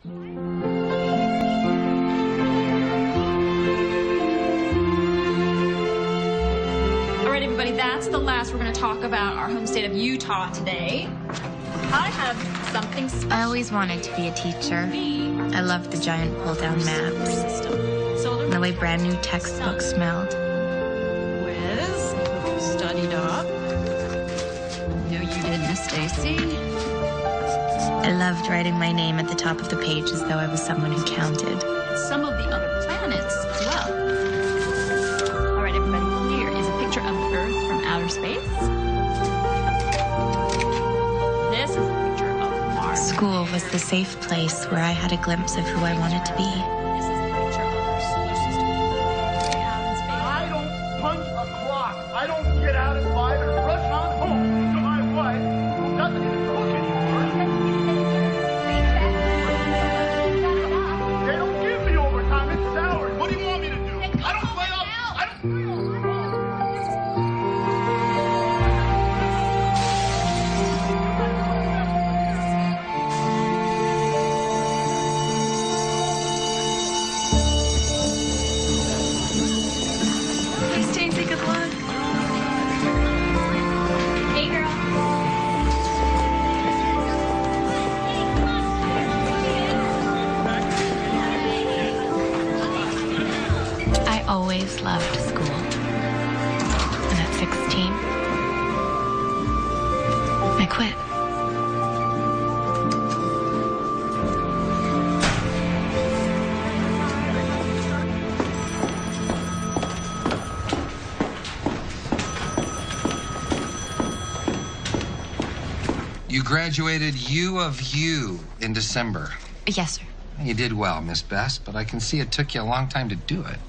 All right, everybody, that's the last. We're going to talk about our home state of Utah today. I have something special. I always wanted to be a teacher. I loved the giant pull-down maps. And the way brand new textbooks smelled. Wiz, studied up. No, you did, Miss Stacy. I loved writing my name at the top of the page as though I was someone who counted. Some of the other planets as well. All right, everybody, here is a picture of the Earth from outer space. This is a picture of Mars. School was the safe place where I had a glimpse of who I wanted to be. This is a picture of our solar system. We have in space. I don't punch a clock. I don't get out at 5 and rush on home to my wife, who doesn't even cook anymore. They don't give me overtime. It's salary. What do you want me to do? I don't play up. I don't play up. Hey, Stacey, good luck. Hey, girl. I always loved school. And at 16, I quit. You graduated U of U in December. Yes, sir. You did well, Miss Best, but I can see it took you a long time to do it.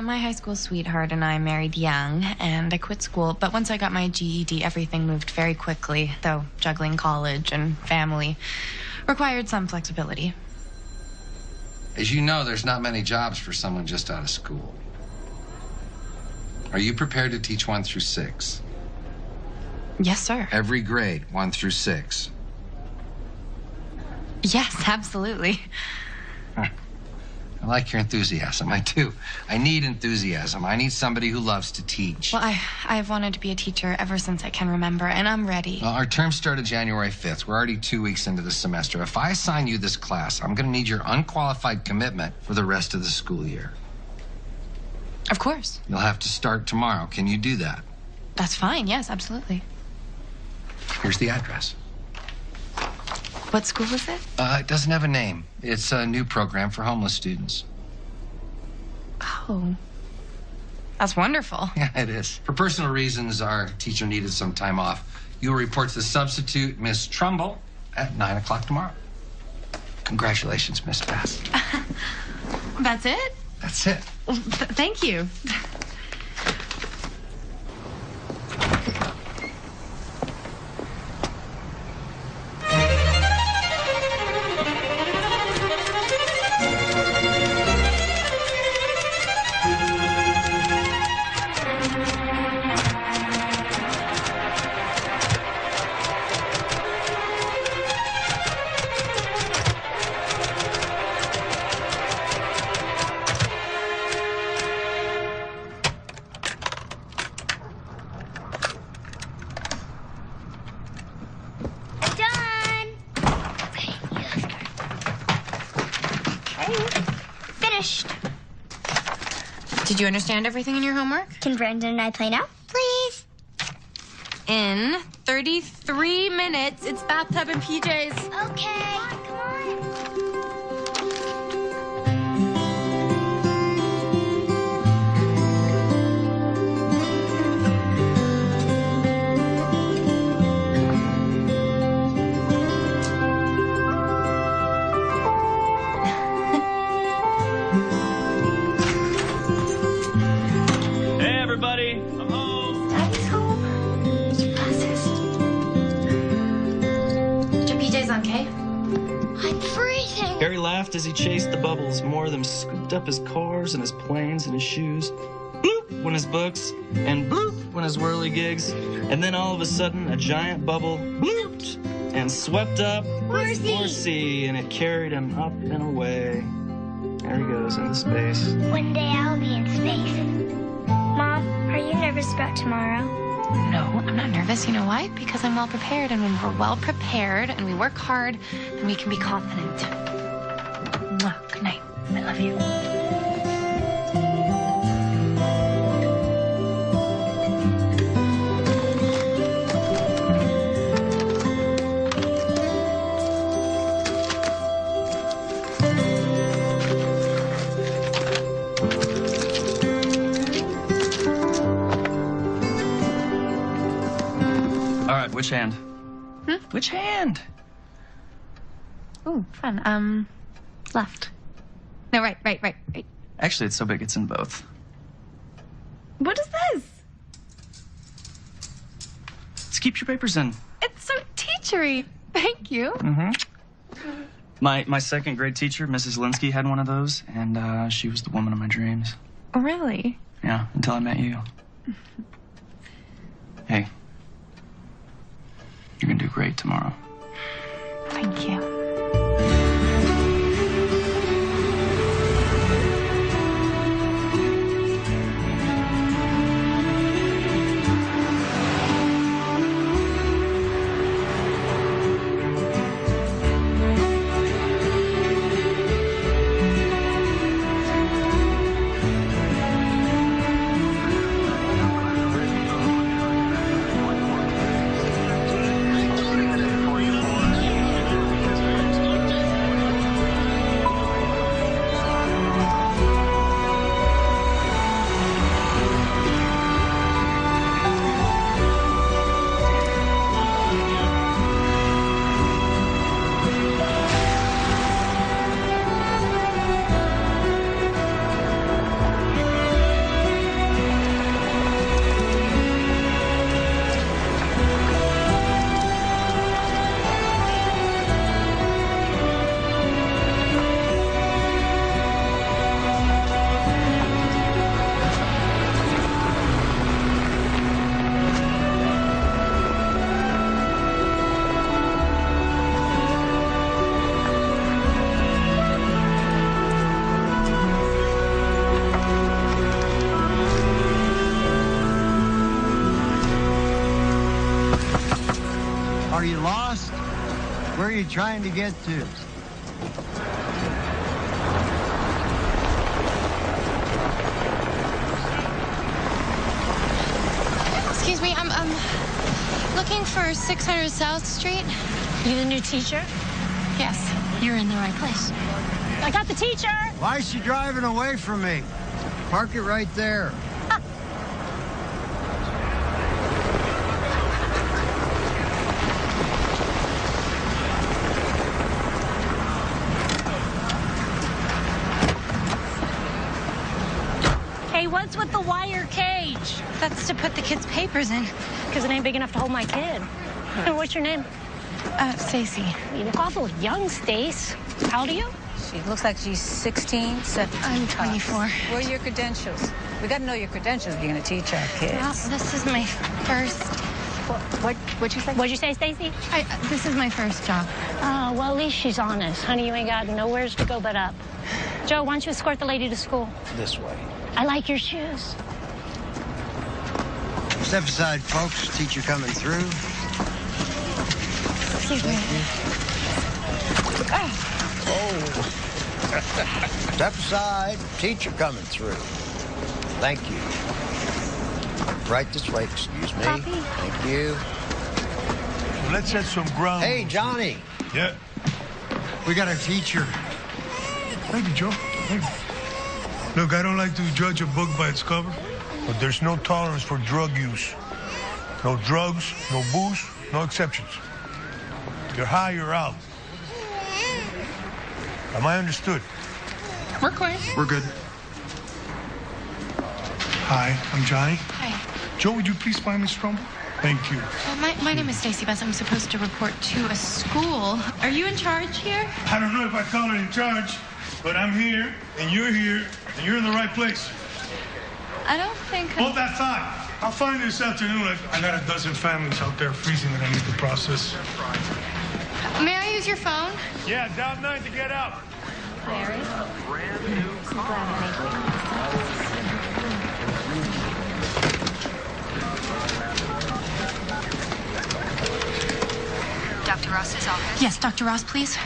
My high school sweetheart and I married young, and I quit school. But once I got my GED, everything moved very quickly, though juggling college and family required some flexibility. As you know, there's not many jobs for someone just out of school. Are you prepared to teach 1 through 6? Yes, sir. Every grade, 1 through 6. Yes, absolutely. I like your enthusiasm. I do. I need enthusiasm. I need somebody who loves to teach. Well, I've wanted to be a teacher ever since I can remember, and I'm ready. Well, our term started January 5th. We're already 2 weeks into the semester. If I assign you this class, I'm going to need your unqualified commitment for the rest of the school year. Of course. You'll have to start tomorrow. Can you do that? That's fine. Yes, absolutely. Here's the address. What school is it? It doesn't have a name. It's a new program for homeless students. Oh. That's wonderful. Yeah, it is. For personal reasons, our teacher needed some time off. You will report to the substitute, Miss Trumbull, at 9 o'clock tomorrow. Congratulations, Miss Bass. That's it? That's it. Well, thank you. Finished. Did you understand everything in your homework? Can Brandon and I play now? Please. In 33 minutes, it's bathtub and PJs. Okay. Come on. Hey, everybody. I'm home. Daddy's home. Your PJs on, Kay? I'm freezing. Harry laughed as he chased the bubbles. More of them scooped up his cars and his planes and his shoes. Bloop went his books, and bloop went his whirligigs. And then all of a sudden, a giant bubble blooped and swept up Horsey. Horsey, and it carried him up and away. There he goes into space. One day I'll be in space. Mom, are you nervous about tomorrow? No, I'm not nervous. You know why? Because I'm well prepared, and when we're well prepared and we work hard, then we can be confident. Mwah. Good night. I love you. All right, which hand? Which hand? Ooh, fun. Left. No, right. Actually, it's so big it's in both. What is this? Let's keep your papers in. It's so teachery. Thank you. My second grade teacher, Mrs. Linsky, had one of those, and she was the woman of my dreams. Really? Yeah, until I met you. Hey, you're gonna do great tomorrow. Thank you. Are you lost? Where are you trying to get to? Excuse me, I'm looking for 600 South Street. You the new teacher? Yes, you're in the right place. I got the teacher. Why is she driving away from me? Park it right there. Hey, what's with the wire cage? That's to put the kids' papers in. Because it ain't big enough to hold my kid. And what's your name? Stacy. You look awful young, Stace. How old are you? She looks like she's 16, 17. I'm 24. What are your credentials? We got to know your credentials if you're going to teach our kids. Well, this is my first. What'd you say? What'd you say, Stacy? This is my first job. Oh, well, at least she's honest. Honey, you ain't got nowheres to go but up. Joe, why don't you escort the lady to school? This way. I like your shoes. Step aside, folks. Teacher coming through. Excuse me. Oh. Step aside. Teacher coming through. Thank you. Right this way, excuse me. Copy. Thank you. Let's set some ground. Hey, Johnny. Yeah. We got a teacher. Thank you, Joe. Thank you. Look, I don't like to judge a book by its cover, but there's no tolerance for drug use. No drugs, no booze, no exceptions. You're high, you're out. Am I understood? We're clear. We're good. Hi, I'm Johnny. Hi. Joe, would you please find Miss Trumbull? Thank you. My name is Stacy Bess. I'm supposed to report to a school. Are you in charge here? I don't know if I call it in charge, but I'm here, and you're here, and you're in the right place. I don't think. Hold that thought. I'll find you this afternoon. I got a dozen families out there freezing that I need to process. May I use your phone? Yeah, down 9 to get out. Mary? I'm glad I made it. Dr. Ross's office? Yes, Dr. Ross, please.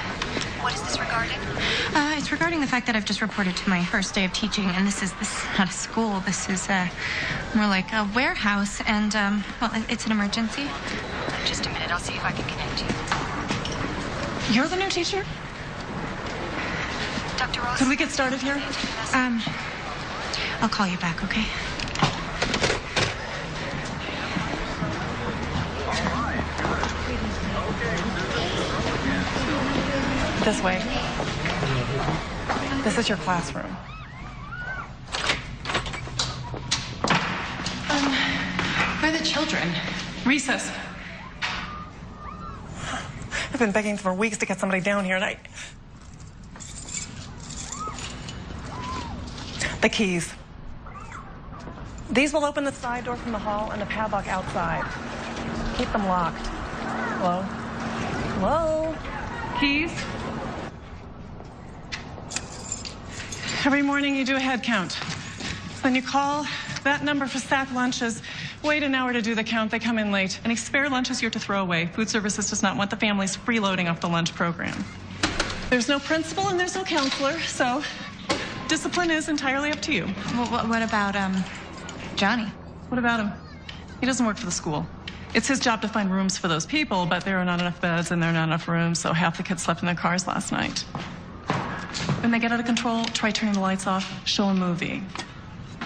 What is this regarding? It's regarding the fact that I've just reported to my first day of teaching, and this is not a school. This is more like a warehouse, and, well, it's an emergency. Just a minute. I'll see if I can connect you. You're the new teacher? Dr. Ross? Could we get started here? I'll call you back, okay? This way. This is your classroom. Where are the children? Recess. I've been begging for weeks to get somebody down here, and The keys. These will open the side door from the hall and the padlock outside. Keep them locked. Hello? Hello? Keys? Every morning you do a head count. Then you call that number for sack lunches. Wait an hour to do the count. They come in late. Any spare lunches you're to throw away. Food Services does not want the families freeloading off the lunch program. There's no principal and there's no counselor, so discipline is entirely up to you. What about, Johnny? What about him? He doesn't work for the school. It's his job to find rooms for those people, but there are not enough beds and there are not enough rooms, so half the kids slept in their cars last night. When they get out of control, try turning the lights off, show a movie.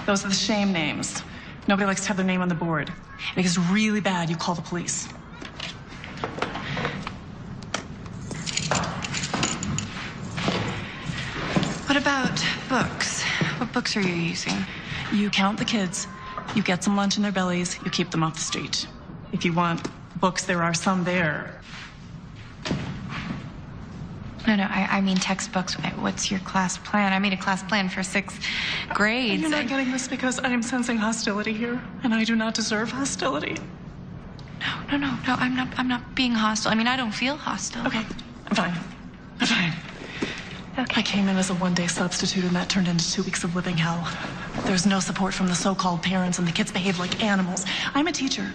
Those are the shame names. Nobody likes to have their name on the board. If it gets really bad, you call the police. What about books? What books are you using? You count the kids, you get some lunch in their bellies, you keep them off the street. If you want books, there are some there. No, I mean textbooks. What's your class plan? I made a class plan for 6th grade. You're not getting this because I am sensing hostility here, and I do not deserve hostility. No, I'm not being hostile. I mean, I don't feel hostile. Okay, I'm fine. Okay. I came in as a one-day substitute, and that turned into 2 weeks of living hell. There's no support from the so-called parents, and the kids behave like animals. I'm a teacher,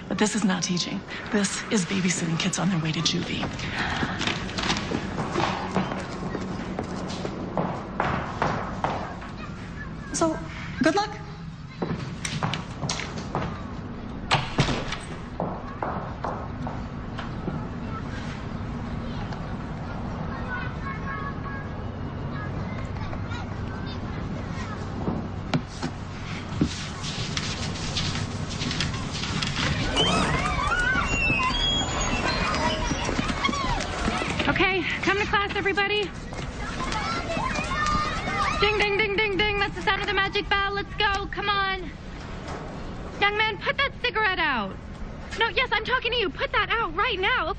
but this is not teaching. This is babysitting kids on their way to juvie. So, good luck. Okay, come to class, everybody. Ding, ding, ding, ding, ding. That's the sound of the magic bell. Let's go. Come on. Young man, put that cigarette out. No, yes, I'm talking to you. Put that out right now.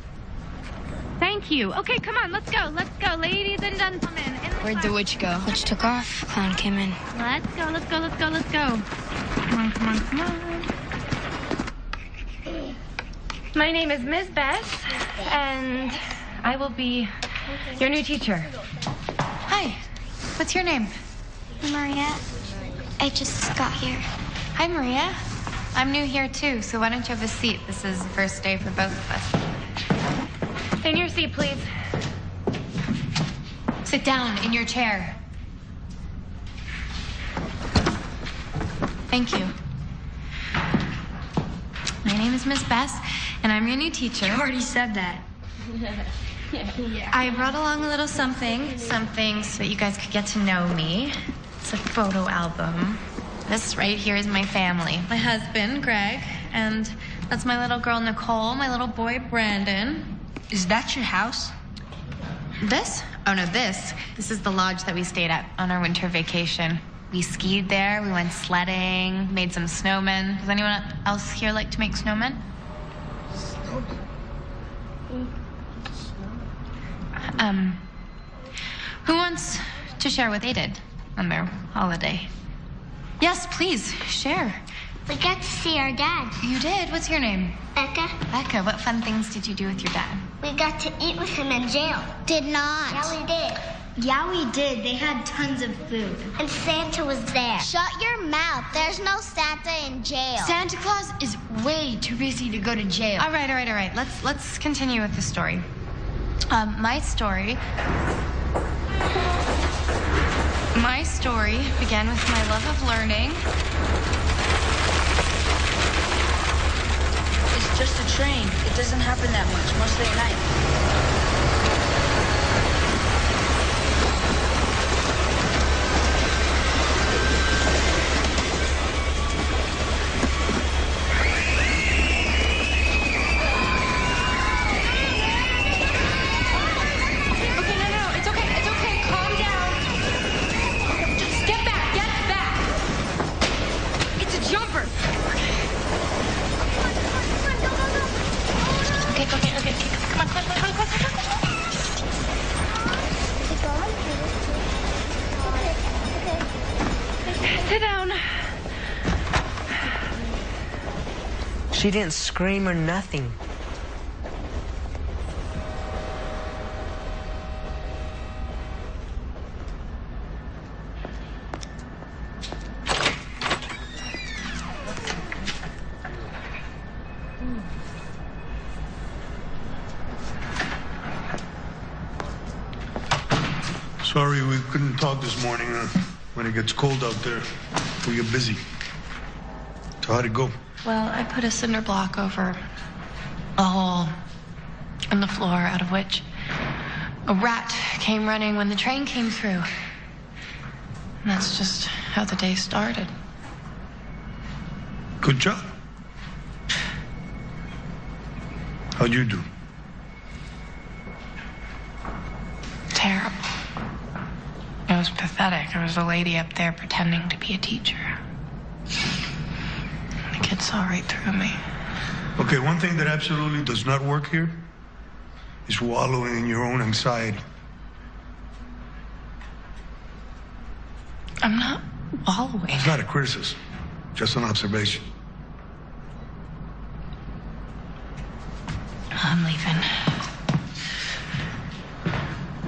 Thank you. Okay, come on. Let's go. Let's go, ladies and gentlemen. Where'd the witch go? Witch took off. Clown came in. Let's go, let's go, let's go, let's go. Come on, come on, come on. My name is Ms. Bess, and I will be your new teacher. Hi. What's your name? Maria. I just got here. Hi, Maria. I'm new here, too, so why don't you have a seat? This is the first day for both of us. In your seat, please. Sit down in your chair. Thank you. My name is Miss Bess, and I'm your new teacher. You already said that. I brought along a little something so that you guys could get to know me. It's a photo album. This right here is my family. My husband, Greg, and that's my little girl, Nicole, my little boy, Brandon. Is that your house? This? Oh, no, this is the lodge that we stayed at on our winter vacation. We skied there, we went sledding, made some snowmen. Does anyone else here like to make snowmen? Who wants to share what they did on their holiday? Yes, please, share. We got to see our dad. You did? What's your name? Becca. Becca. What fun things did you do with your dad? We got to eat with him in jail. Did not. Yeah, we did. Yeah, we did. They had tons of food. And Santa was there. Shut your mouth. There's no Santa in jail. Santa Claus is way too busy to go to jail. All right. Let's continue with the story. My story began with my love of learning. It's just a train. It doesn't happen that much, mostly at night. Sit down. She didn't scream or nothing. Sorry we couldn't talk this morning. When it gets cold out there, we get busy. So how'd it go? Well, I put a cinder block over a hole in the floor, out of which a rat came running when the train came through. And that's just how the day started. Good job. How'd you do? Terrible. It was pathetic. There was a lady up there pretending to be a teacher. The kid saw right through me. Okay, one thing that absolutely does not work here is wallowing in your own anxiety. I'm not wallowing. It's not a criticism, just an observation. I'm leaving.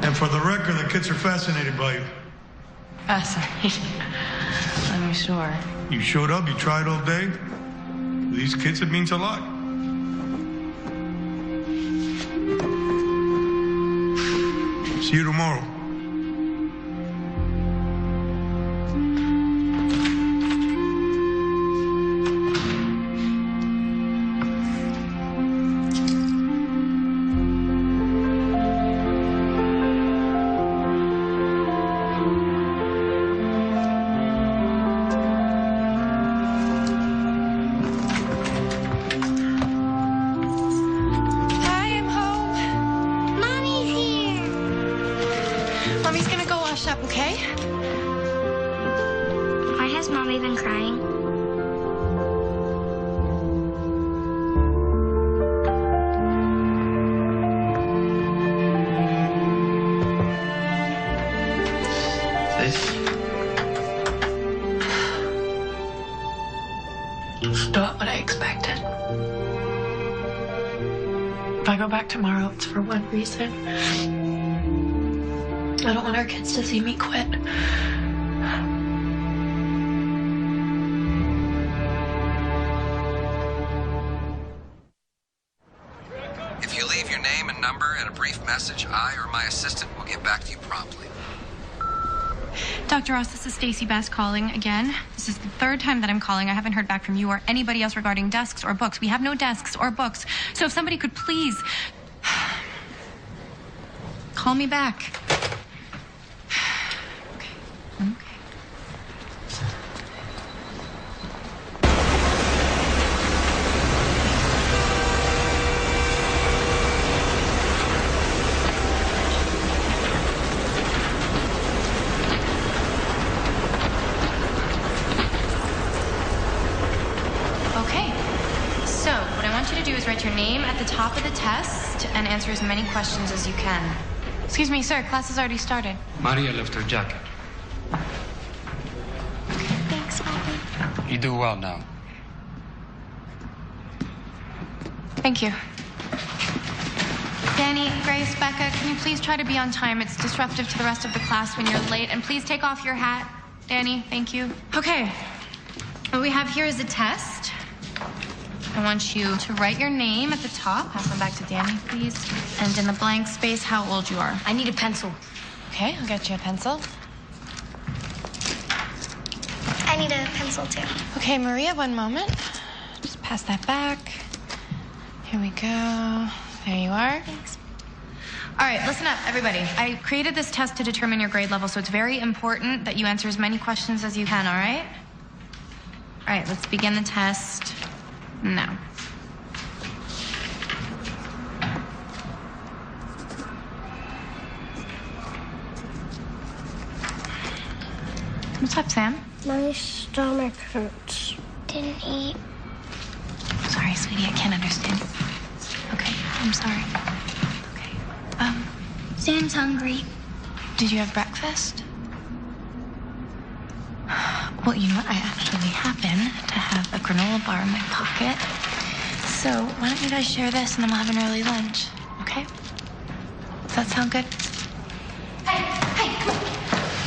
And for the record, the kids are fascinated by you. Fascinated. I'm sure. You showed up, you tried all day. To these kids, it means a lot. See you tomorrow. Mommy's gonna go wash up, okay? Why has Mommy been crying? It's not what I expected. If I go back tomorrow, it's for one reason. I don't want our kids to see me quit. If you leave your name and number and a brief message, I or my assistant will get back to you promptly. Dr. Ross, this is Stacy Bass calling again. This is the third time that I'm calling. I haven't heard back from you or anybody else regarding desks or books. We have no desks or books. So if somebody could please call me back. So, what I want you to do is write your name at the top of the test and answer as many questions as you can. Excuse me, sir, class has already started. Maria left her jacket. Thanks, Mommy. You do well now. Thank you. Danny, Grace, Becca, can you please try to be on time? It's disruptive to the rest of the class when you're late. And please take off your hat. Danny, thank you. Okay. What we have here is a test. I want you to write your name at the top. Pass them back to Danny, please. And in the blank space, how old you are. I need a pencil. Okay, I'll get you a pencil. I need a pencil, too. Okay, Maria, one moment. Just pass that back. Here we go. There you are. Thanks. All right, listen up, everybody. I created this test to determine your grade level, so it's very important that you answer as many questions as you can, all right? All right, let's begin the test now. What's up, Sam? My stomach hurts. Didn't eat. Sorry, sweetie, I can't understand. Okay, I'm sorry. Okay. Sam's hungry. Did you have breakfast? Well, you know what? I actually happen to have a granola bar in my pocket. So why don't you guys share this and then we'll have an early lunch, okay? Does that sound good? Hey, come on.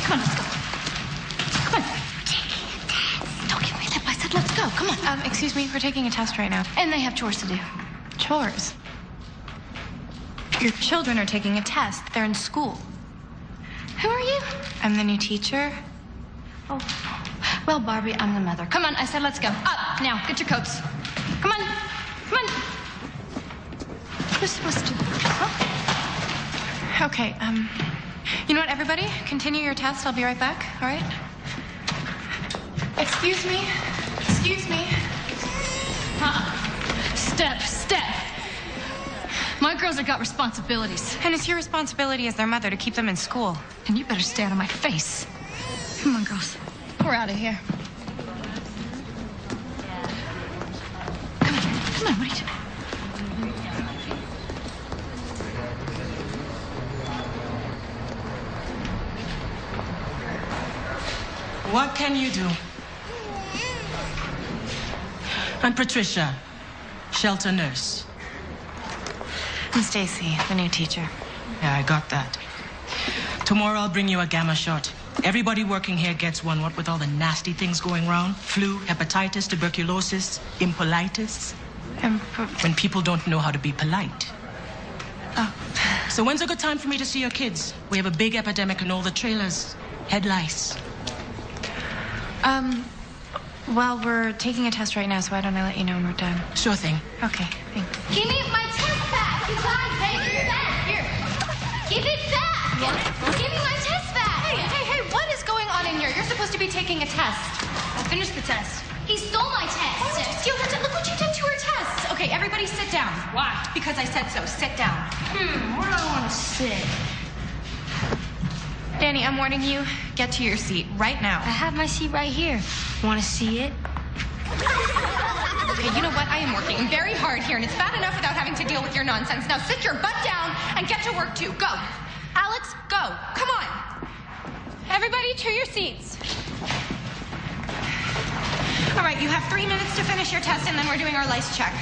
Come on, let's go. Come on. Don't give me lip. I said let's go. Come on. Excuse me, we're taking a test right now. And they have chores to do. Chores? Your children are taking a test. They're in school. Who are you? I'm the new teacher. Oh. Well, Barbie, I'm the mother. Come on, I said let's go. Up, now, get your coats. Come on. Come on. You're supposed to... Huh? Okay, you know what, everybody? Continue your test. I'll be right back, all right? Excuse me. Excuse me. Step. My girls have got responsibilities. And it's your responsibility as their mother to keep them in school. And you better stay out of my face. Come on, girls. We're out of here. Come on, what are you doing? What can you do? I'm Patricia, shelter nurse. I'm Stacy, the new teacher. Yeah, I got that. Tomorrow I'll bring you a gamma shot. Everybody working here gets one, what with all the nasty things going around. Flu, hepatitis, tuberculosis, impolitis. When people don't know how to be polite. Oh. So when's a good time for me to see your kids? We have a big epidemic in all the trailers. Head lice. Well, we're taking a test right now, so why don't I let you know when we're done? Sure thing. Okay, thanks. Give me my test back, you guys. Hey, give it back. Here. Give it back. What? Give me my test back. Hey, what is going on in here? You're supposed to be taking a test. I finished the test. He stole my test. Steal her test? Look what you did to her test. Okay, everybody sit down. Why? Because I said so. Sit down. Where do I want to sit? Danny, I'm warning you. Get to your seat right now. I have my seat right here. Want to see it? Okay, you know what? I am working very hard here, and it's bad enough without having to deal with your nonsense. Now sit your butt down and get to work, too. Go. Alex, go. Come on. Everybody to your seats. All right, you have 3 minutes to finish your test, and then we're doing our lice check.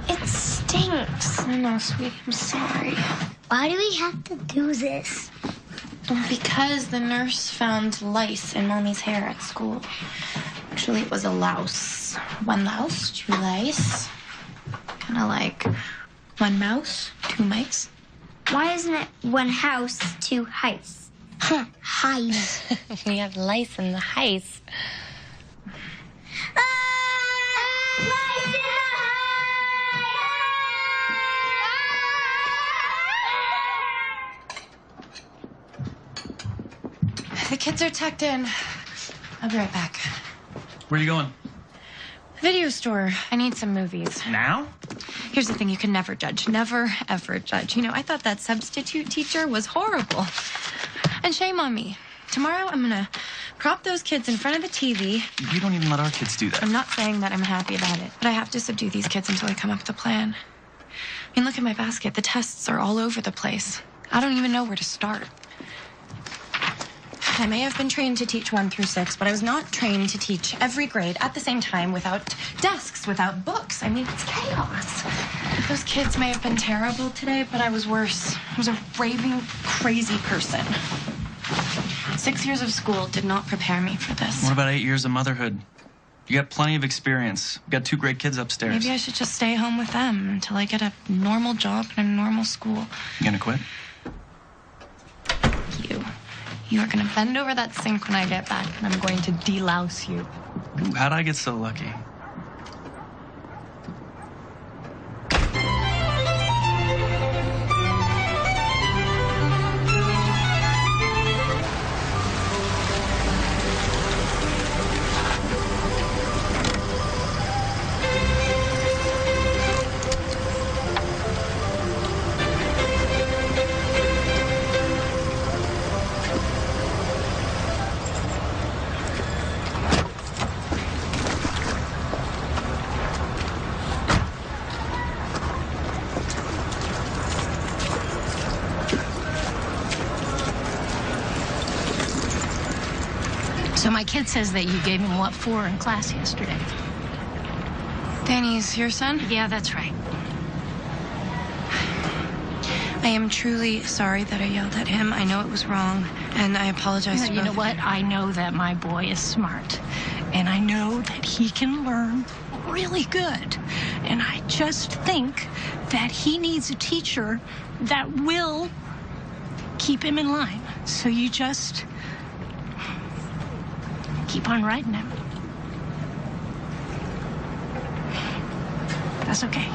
It stinks. I know, sweetie. I'm sorry. Why do we have to do this? Because the nurse found lice in Mommy's hair at school. Actually, it was a louse. 1 louse, 2 lice. Kind of like 1 mouse, 2 mice. Why isn't it 1 house, 2 heights? Heights. We have lice in the heights. The kids are tucked in. I'll be right back. Where are you going? Video store. I need some movies. Now? Here's the thing, you can never judge. Never, ever judge. You know, I thought that substitute teacher was horrible. And shame on me. Tomorrow, I'm gonna prop those kids in front of the TV. You don't even let our kids do that. I'm not saying that I'm happy about it, but I have to subdue these kids until I come up with a plan. I mean, look at my basket. The tests are all over the place. I don't even know where to start. I may have been trained to teach 1 through 6, but I was not trained to teach every grade at the same time without desks, without books. I mean, it's chaos. Those kids may have been terrible today, but I was worse. I was a raving, crazy person. 6 years of school did not prepare me for this. What about 8 years of motherhood? You got plenty of experience. You got 2 great kids upstairs. Maybe I should just stay home with them until I get a normal job in a normal school. You gonna quit? You are going to bend over that sink when I get back, and I'm going to delouse you. Ooh, how'd I get so lucky? So my kid says that you gave him, what, 4 in class yesterday? Danny's your son? Yeah, that's right. I am truly sorry that I yelled at him. I know it was wrong, and I apologize to You know both. what? I know that my boy is smart, and I know that he can learn really good. And I just think that he needs a teacher that will keep him in line. So you just keep on riding him. That's okay.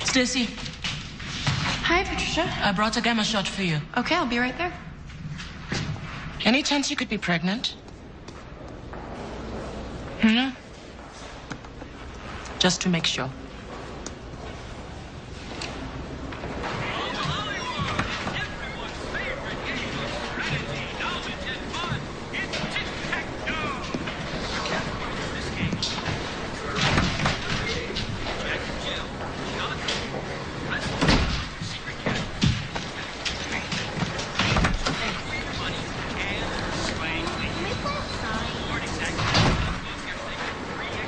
Stacy, Hi, Patricia. I brought a gamma shot for you. Okay, I'll be right there. Any chance you could be pregnant? Just to make sure.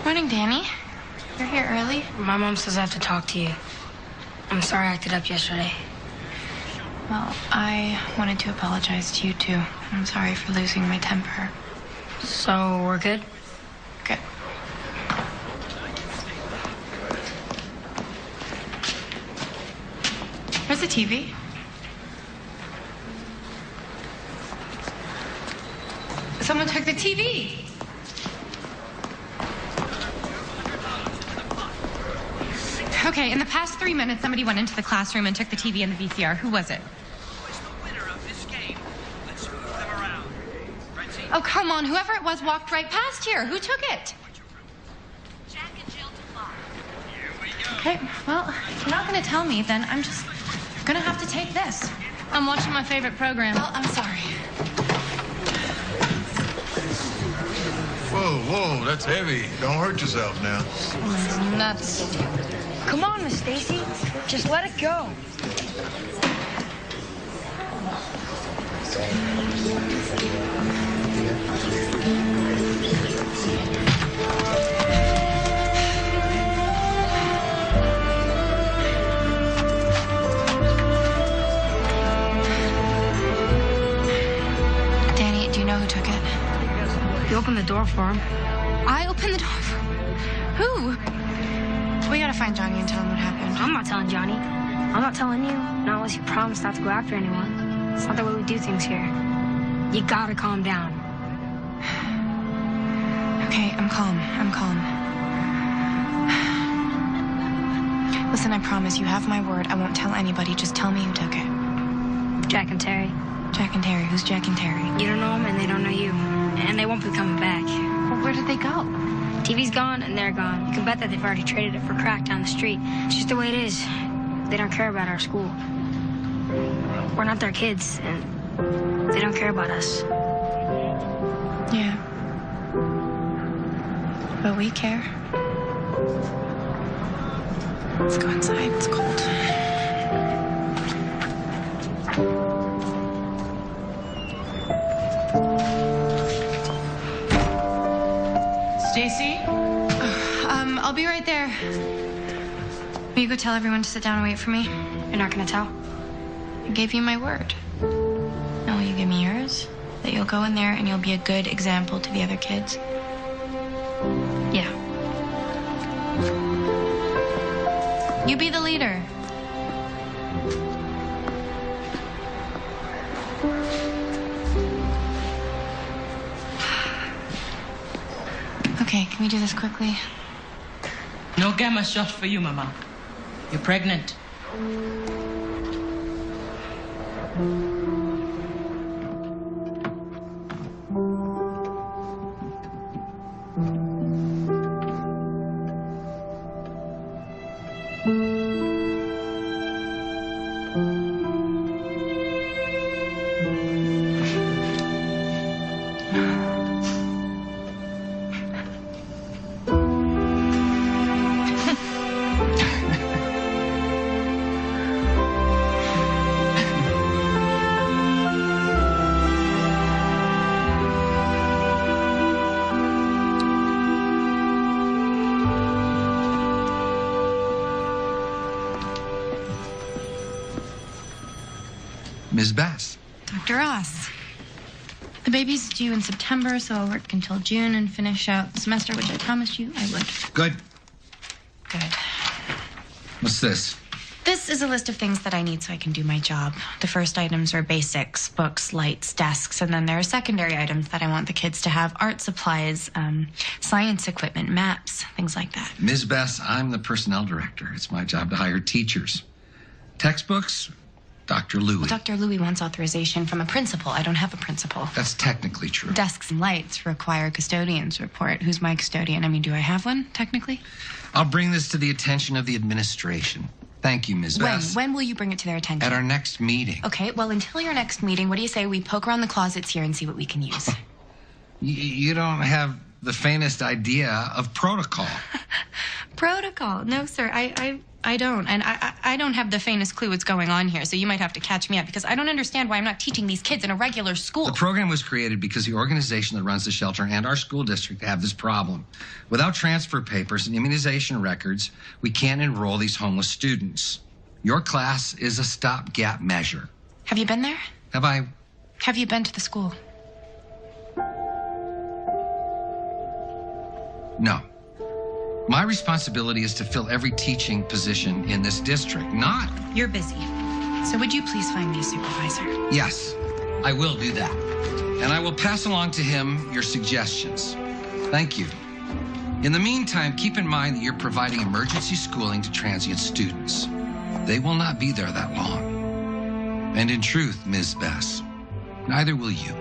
Morning, Danny. You're here early? My mom says I have to talk to you. I'm sorry I acted up yesterday. Well, I wanted to apologize to you, too. I'm sorry for losing my temper. So, we're good? Good. Where's the TV? Someone took the TV. Okay, in the past 3 minutes, somebody went into the classroom and took the TV and the VCR. Who was it? Oh, come on. Whoever it was walked right past here. Who took it? Okay, well, if you're not going to tell me, then I'm just going to have to take this. I'm watching my favorite program. Well, I'm sorry. Whoa, that's heavy. Don't hurt yourself now. Nuts. Come on, Miss Stacy. Just let it go. Danny, do you know who took it? You opened the door for him. I opened the door for who? We gotta find Johnny and tell him what happened. I'm not telling Johnny. I'm not telling you. Not unless you promise not to go after anyone. It's not the way we do things here. You gotta calm down. Okay, I'm calm. I'm calm. Listen, I promise you have my word. I won't tell anybody. Just tell me who took it. Jack and Terry. Jack and Terry. Who's Jack and Terry? You don't know them and they don't know you. And they won't be coming back. Well, where did they go? TV's gone and they're gone. You can bet that they've already traded it for crack down the street. It's just the way it is. They don't care about our school. We're not their kids, and they don't care about us. Yeah. But we care. Let's go inside. It's cold. Stacy? I'll be right there. Will you go tell everyone to sit down and wait for me? You're not gonna tell? I gave you my word. Now will you give me yours? That you'll go in there and you'll be a good example to the other kids? Yeah. You be the leader. Okay, can we do this quickly? No gamma shot for you, Mama. You're pregnant. Ms. Bass. Dr. Ross. The baby's due in September, so I'll work until June and finish out the semester, which I promised you I would. Good. Good. What's this? This is a list of things that I need so I can do my job. The first items are basics, books, lights, desks, and then there are secondary items that I want the kids to have, art supplies, science equipment, maps, things like that. Ms. Bass, I'm the personnel director. It's my job to hire teachers. Textbooks, Dr. Louie. Well, Dr. Louie wants authorization from a principal. I don't have a principal. That's technically true. Desks and lights require a custodian's report. Who's my custodian? I mean, do I have one, technically? I'll bring this to the attention of the administration. Thank you, Ms. Bass. When will you bring it to their attention? At our next meeting. Okay, well, until your next meeting, what do you say we poke around the closets here and see what we can use? You don't have the faintest idea of protocol. Protocol? No, sir, I don't. And I don't have the faintest clue what's going on here, so you might have to catch me up, because I don't understand why I'm not teaching these kids in a regular school. The program was created because the organization that runs the shelter and our school district have this problem. Without transfer papers and immunization records, we can't enroll these homeless students. Your class is a stopgap measure. Have you been there? Have I? Have you been to the school? No. My responsibility is to fill every teaching position in this district, not... You're busy. So would you please find me a supervisor? Yes, I will do that. And I will pass along to him your suggestions. Thank you. In the meantime, keep in mind that you're providing emergency schooling to transient students. They will not be there that long. And in truth, Ms. Bass, neither will you.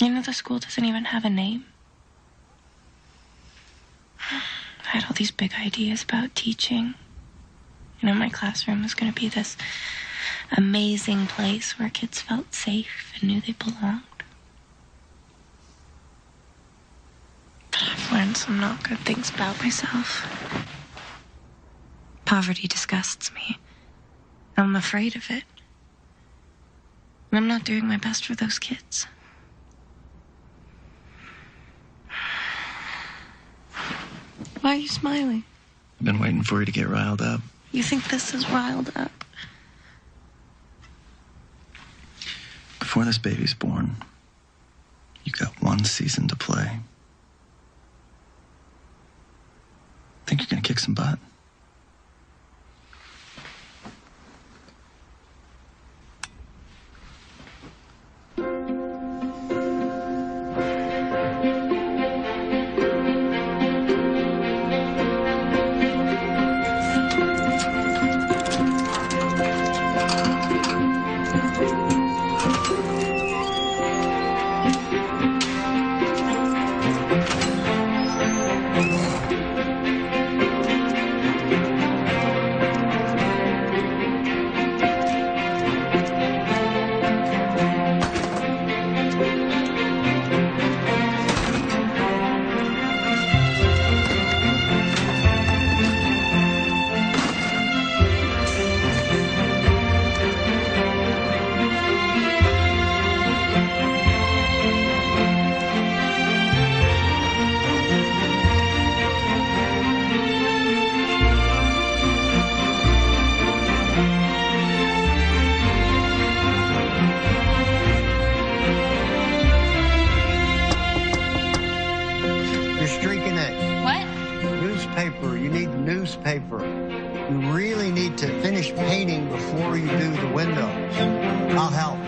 You know, the school doesn't even have a name. I had all these big ideas about teaching. You know, my classroom was going to be this amazing place where kids felt safe and knew they belonged. But I've learned some not good things about myself. Poverty disgusts me. I'm afraid of it. And I'm not doing my best for those kids. Why are you smiling? I've been waiting for you to get riled up. You think this is riled up? Before this baby's born, you got one season to play. Think you're gonna kick some butt? wallpaper. You really need to finish painting before you do the windows. I'll help.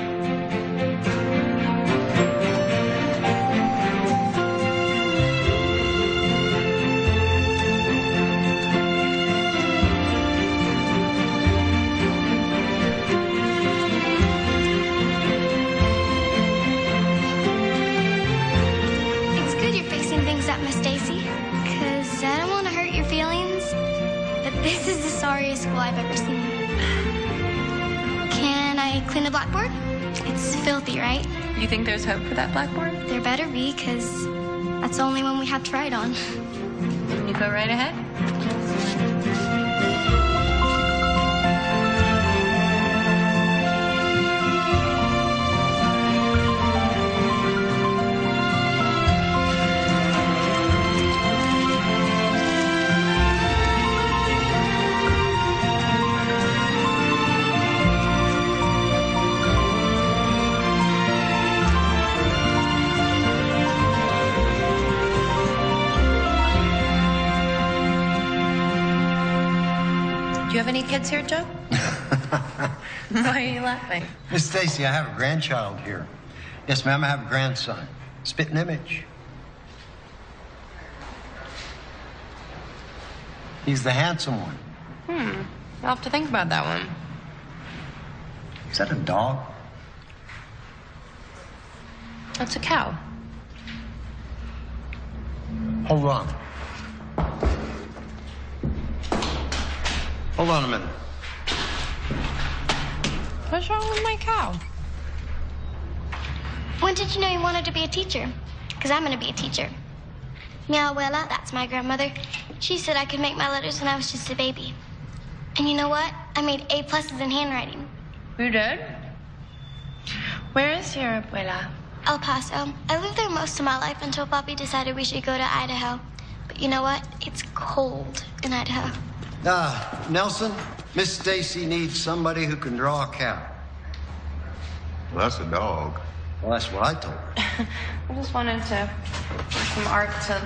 It's good you're fixing things up, Miss Stacy, because I don't want to hurt your feelings, but this is the sorriest school I've ever seen. Can I clean the blackboard? It's filthy, right? You think there's hope for that blackboard? There better be, because that's the only one we have to write on. You go right ahead. Do you have any kids here, Joe? Why are you laughing? Miss Stacy, I have a grandchild here. Yes, ma'am, I have a grandson. Spitting image. He's the handsome one. I'll have to think about that one. Is that a dog? That's a cow. Hold on. Hold on a minute. What's wrong with my cow? When did you know you wanted to be a teacher? Because I'm going to be a teacher. Mi abuela, that's my grandmother, she said I could make my letters when I was just a baby. And you know what? I made A+ in handwriting. You did? Where is your abuela? El Paso. I lived there most of my life until Papi decided we should go to Idaho. But you know what? It's cold in Idaho. Nelson, Miss Stacy needs somebody who can draw a cow. Well, that's a dog. Well, that's what I told her. I just wanted to do some art to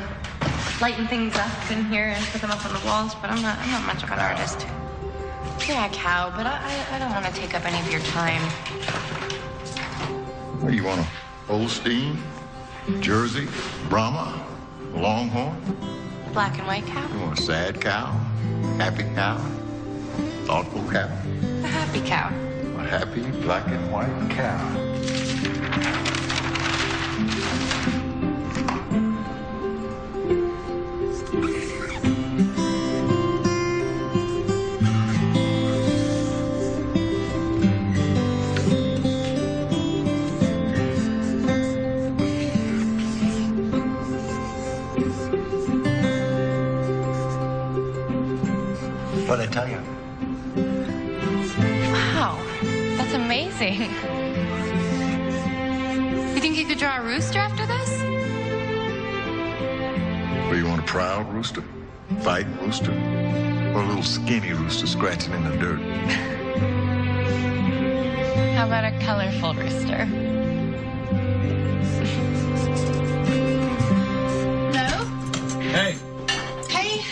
lighten things up in here and put them up on the walls, but I'm not much of an artist. Yeah, cow, but I don't want to take up any of your time. What do you want, a Holstein, Jersey, Brahma, Longhorn? Black and white cow? You want a sad cow, happy cow, thoughtful cow? A happy cow. A happy black and white cow. What'd I tell you? Wow, that's amazing. You think you could draw a rooster after this? Well, you want a proud rooster, fighting rooster, or a little skinny rooster scratching in the dirt? How about a colorful rooster? Hello? Hey. Hey.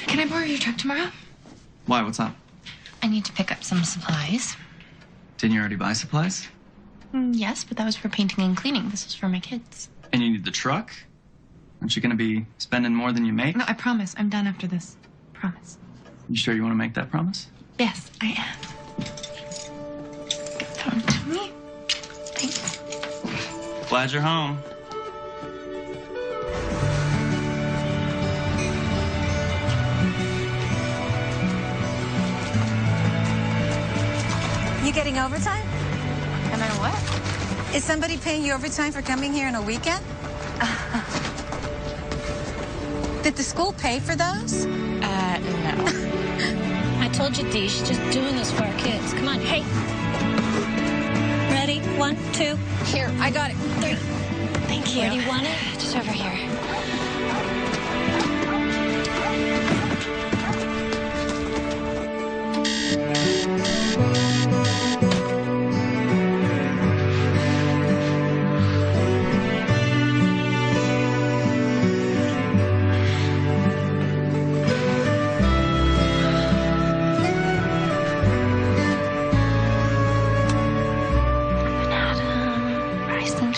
Can I borrow your truck tomorrow? Why? What's up? I need to pick up some supplies. Didn't you already buy supplies? Yes, but that was for painting and cleaning. This is for my kids. And you need the truck? Aren't you going to be spending more than you make? No, I promise. I'm done after this. Promise. You sure you want to make that promise? Yes, I am. Come to me. Thanks. Glad you're home. You getting overtime? Am I what? Is somebody paying you overtime for coming here on a weekend? Did the school pay for those? No. I told you, Dee, she's just doing this for our kids. Come on, hey. Ready? 1, 2. Here, I got it. 3. Thank you. Where do you want it? Just over here.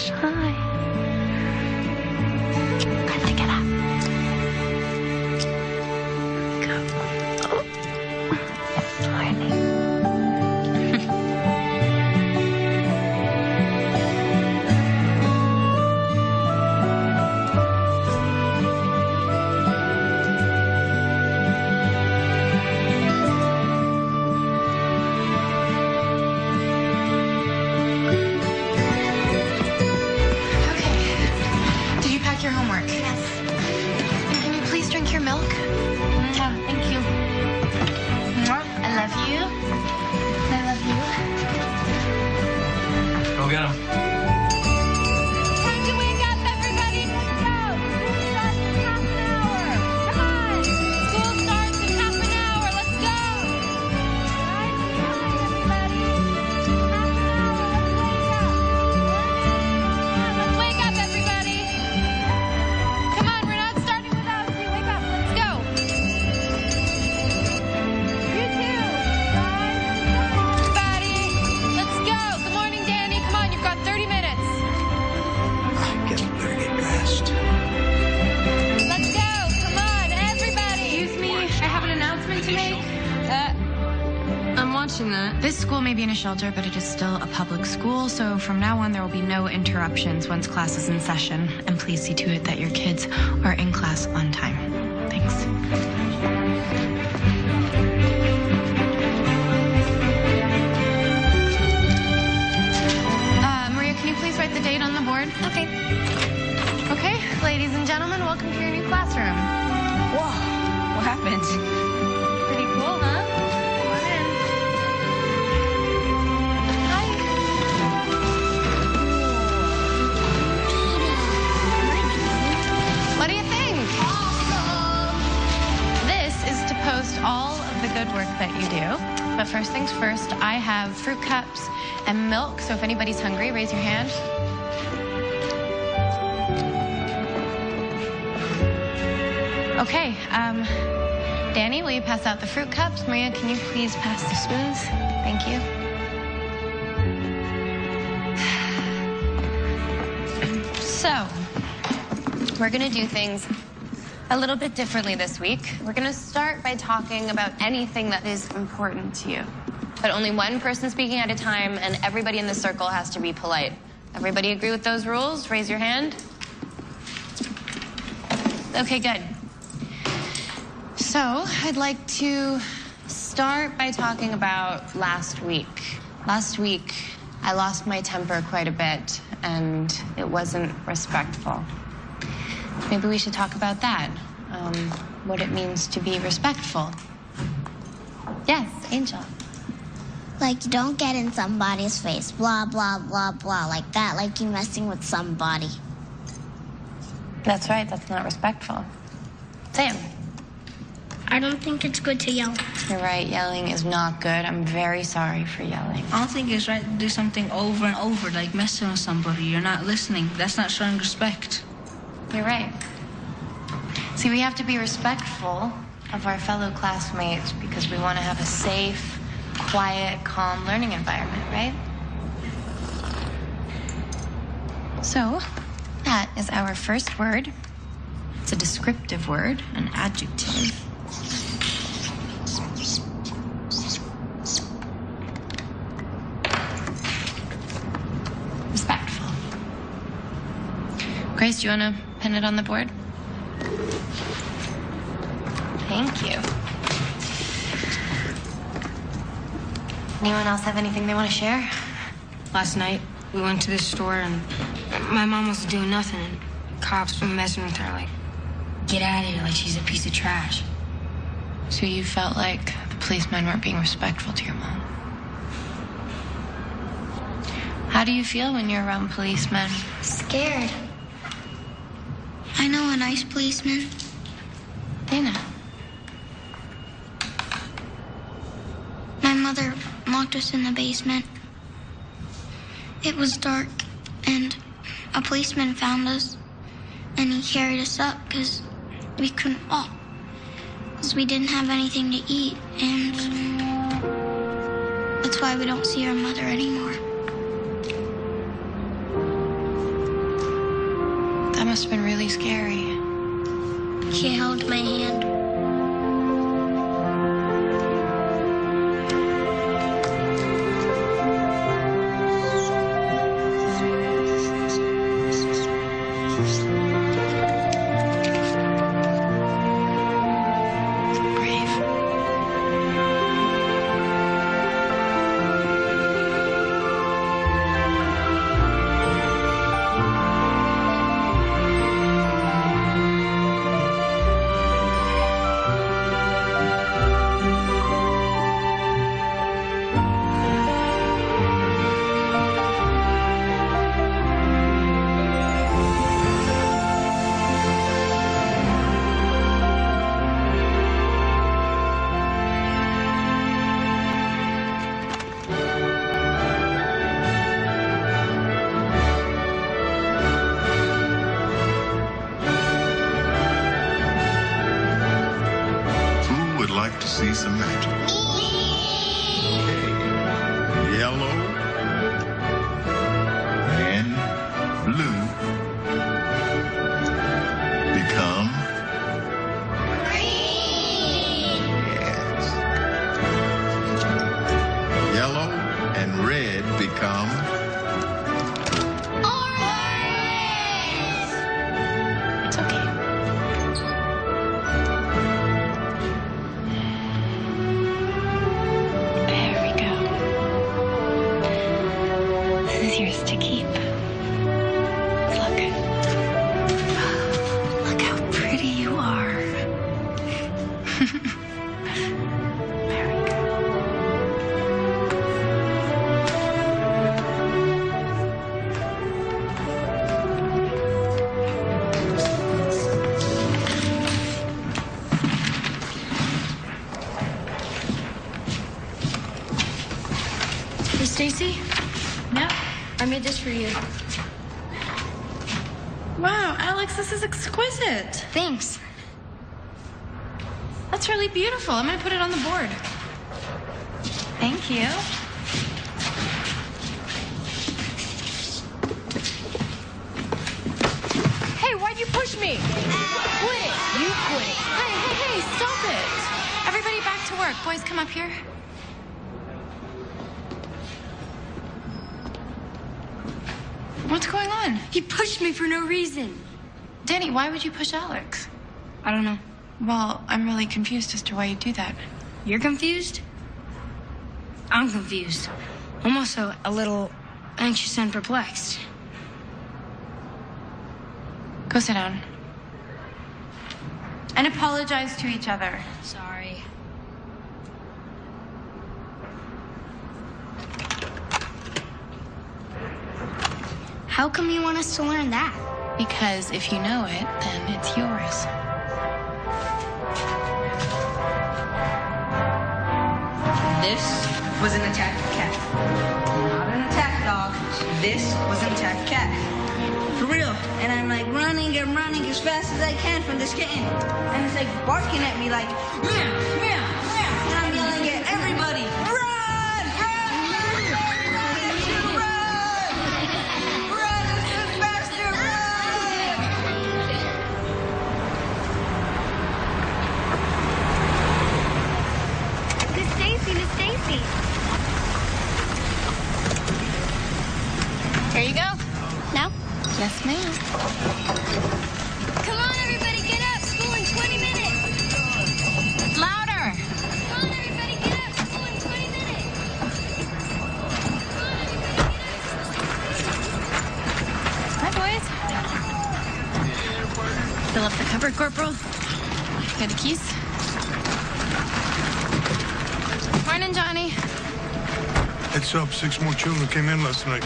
shy. Time to get up. Go. Oh. Morning. Your homework. Yes. Can you please drink your milk? Yeah, thank you. I love you. I love you. Go get him. Time to wake up, everybody. Let's go. School starts in half an hour. Come on. School starts in half an hour. Let's go. Right? Come on, everybody. Half an hour. Let's wake up. Let's wake up, everybody. Come on, we're not starting without you. Wake up. Let's go. You too. Everybody, let's go. Good morning, Danny. Come on, you've got 30 minutes. Guess we better get dressed. Let's go. Come on, everybody. Excuse me, I have an announcement to make. I'm watching that. This school may be in a shelter, but it is still a public school, so from now on there will be no interruptions once class is in session. And please see to it that your kids are in class on time. Thanks. Maria, can you please write the date on the board? Okay. Okay, ladies and gentlemen, welcome to your new classroom. Whoa, what happened? Pretty cool, huh? Come on in. Hi. What do you think? This is to post all of the good work that you do. But first things first, I have fruit cups and milk, so if anybody's hungry, raise your hand. Okay, Danny, will you pass out the fruit cups? Maria, can you please pass the spoons? Thank you. So, we're gonna do things a little bit differently this week. We're gonna start by talking about anything that is important to you. But only one person speaking at a time, and everybody in the circle has to be polite. Everybody agree with those rules? Raise your hand. Okay, good. So, I'd like to start by talking about last week. Last week, I lost my temper quite a bit, and it wasn't respectful. Maybe we should talk about that. What it means to be respectful. Yes, Angel. Like, you don't get in somebody's face, blah, blah, blah, blah, like that, like you messing with somebody. That's right, that's not respectful. Sam. I don't think it's good to yell. You're right, yelling is not good. I'm very sorry for yelling. I don't think it's right to do something over and over, like messing with somebody. You're not listening. That's not showing respect. You're right. See, we have to be respectful of our fellow classmates because we want to have a safe, quiet, calm learning environment, right? So, that is our first word. It's a descriptive word, an adjective. Respectful. Grace, do you want to pin it on the board? Thank you. Anyone else have anything they want to share? Last night, we went to the store and my mom wasn't doing nothing. And cops were messing with her, like, get out of here, like she's a piece of trash. So you felt like the policemen weren't being respectful to your mom? How do you feel when you're around policemen? Scared. I know a nice policeman. Dana. My mother locked us in the basement. It was dark, and a policeman found us, and he carried us up because we couldn't walk, because we didn't have anything to eat, and that's why we don't see our mother anymore. must have been really scary. He held my hand. Like to see some magic. Okay. Yellow and blue become green. Yes. Yellow and red become Orange. It's okay. Yours to keep. Look. Look how pretty you are. There we go. Hey, Stacy? No. I made this for you. Wow, Alex, this is exquisite. Thanks. That's really beautiful. I'm going to put it on the board. Thank you. Hey, why'd you push me? Quit it. You quit it. Hey, stop it. Everybody back to work. Boys, come up here. What's going on? He pushed me for no reason. Danny, why would you push Alex? I don't know. Well, I'm really confused as to why you do that. You're confused? I'm confused. I'm also a little anxious and perplexed. Go sit down. And apologize to each other. Sorry. How come you want us to learn that? Because if you know it, then it's yours. This was an attack cat. Not an attack dog. This was an attack cat. For real. And I'm like running and running as fast as I can from this kitten. And it's like barking at me like, meow, meow, meow. And I'm yelling at everybody, run, run, run, run, run as soon as faster, run. Miss Stacy, Miss Stacy. Here you go. No? Yes, ma'am. Come on, everybody, get up. School in 20 minutes. Louder. Come on, everybody, get up. School in 20 minutes. Hi, boys. Fill up the cupboard, Corporal. Got the keys? Morning, Johnny. Heads up, 6 more children came in last night.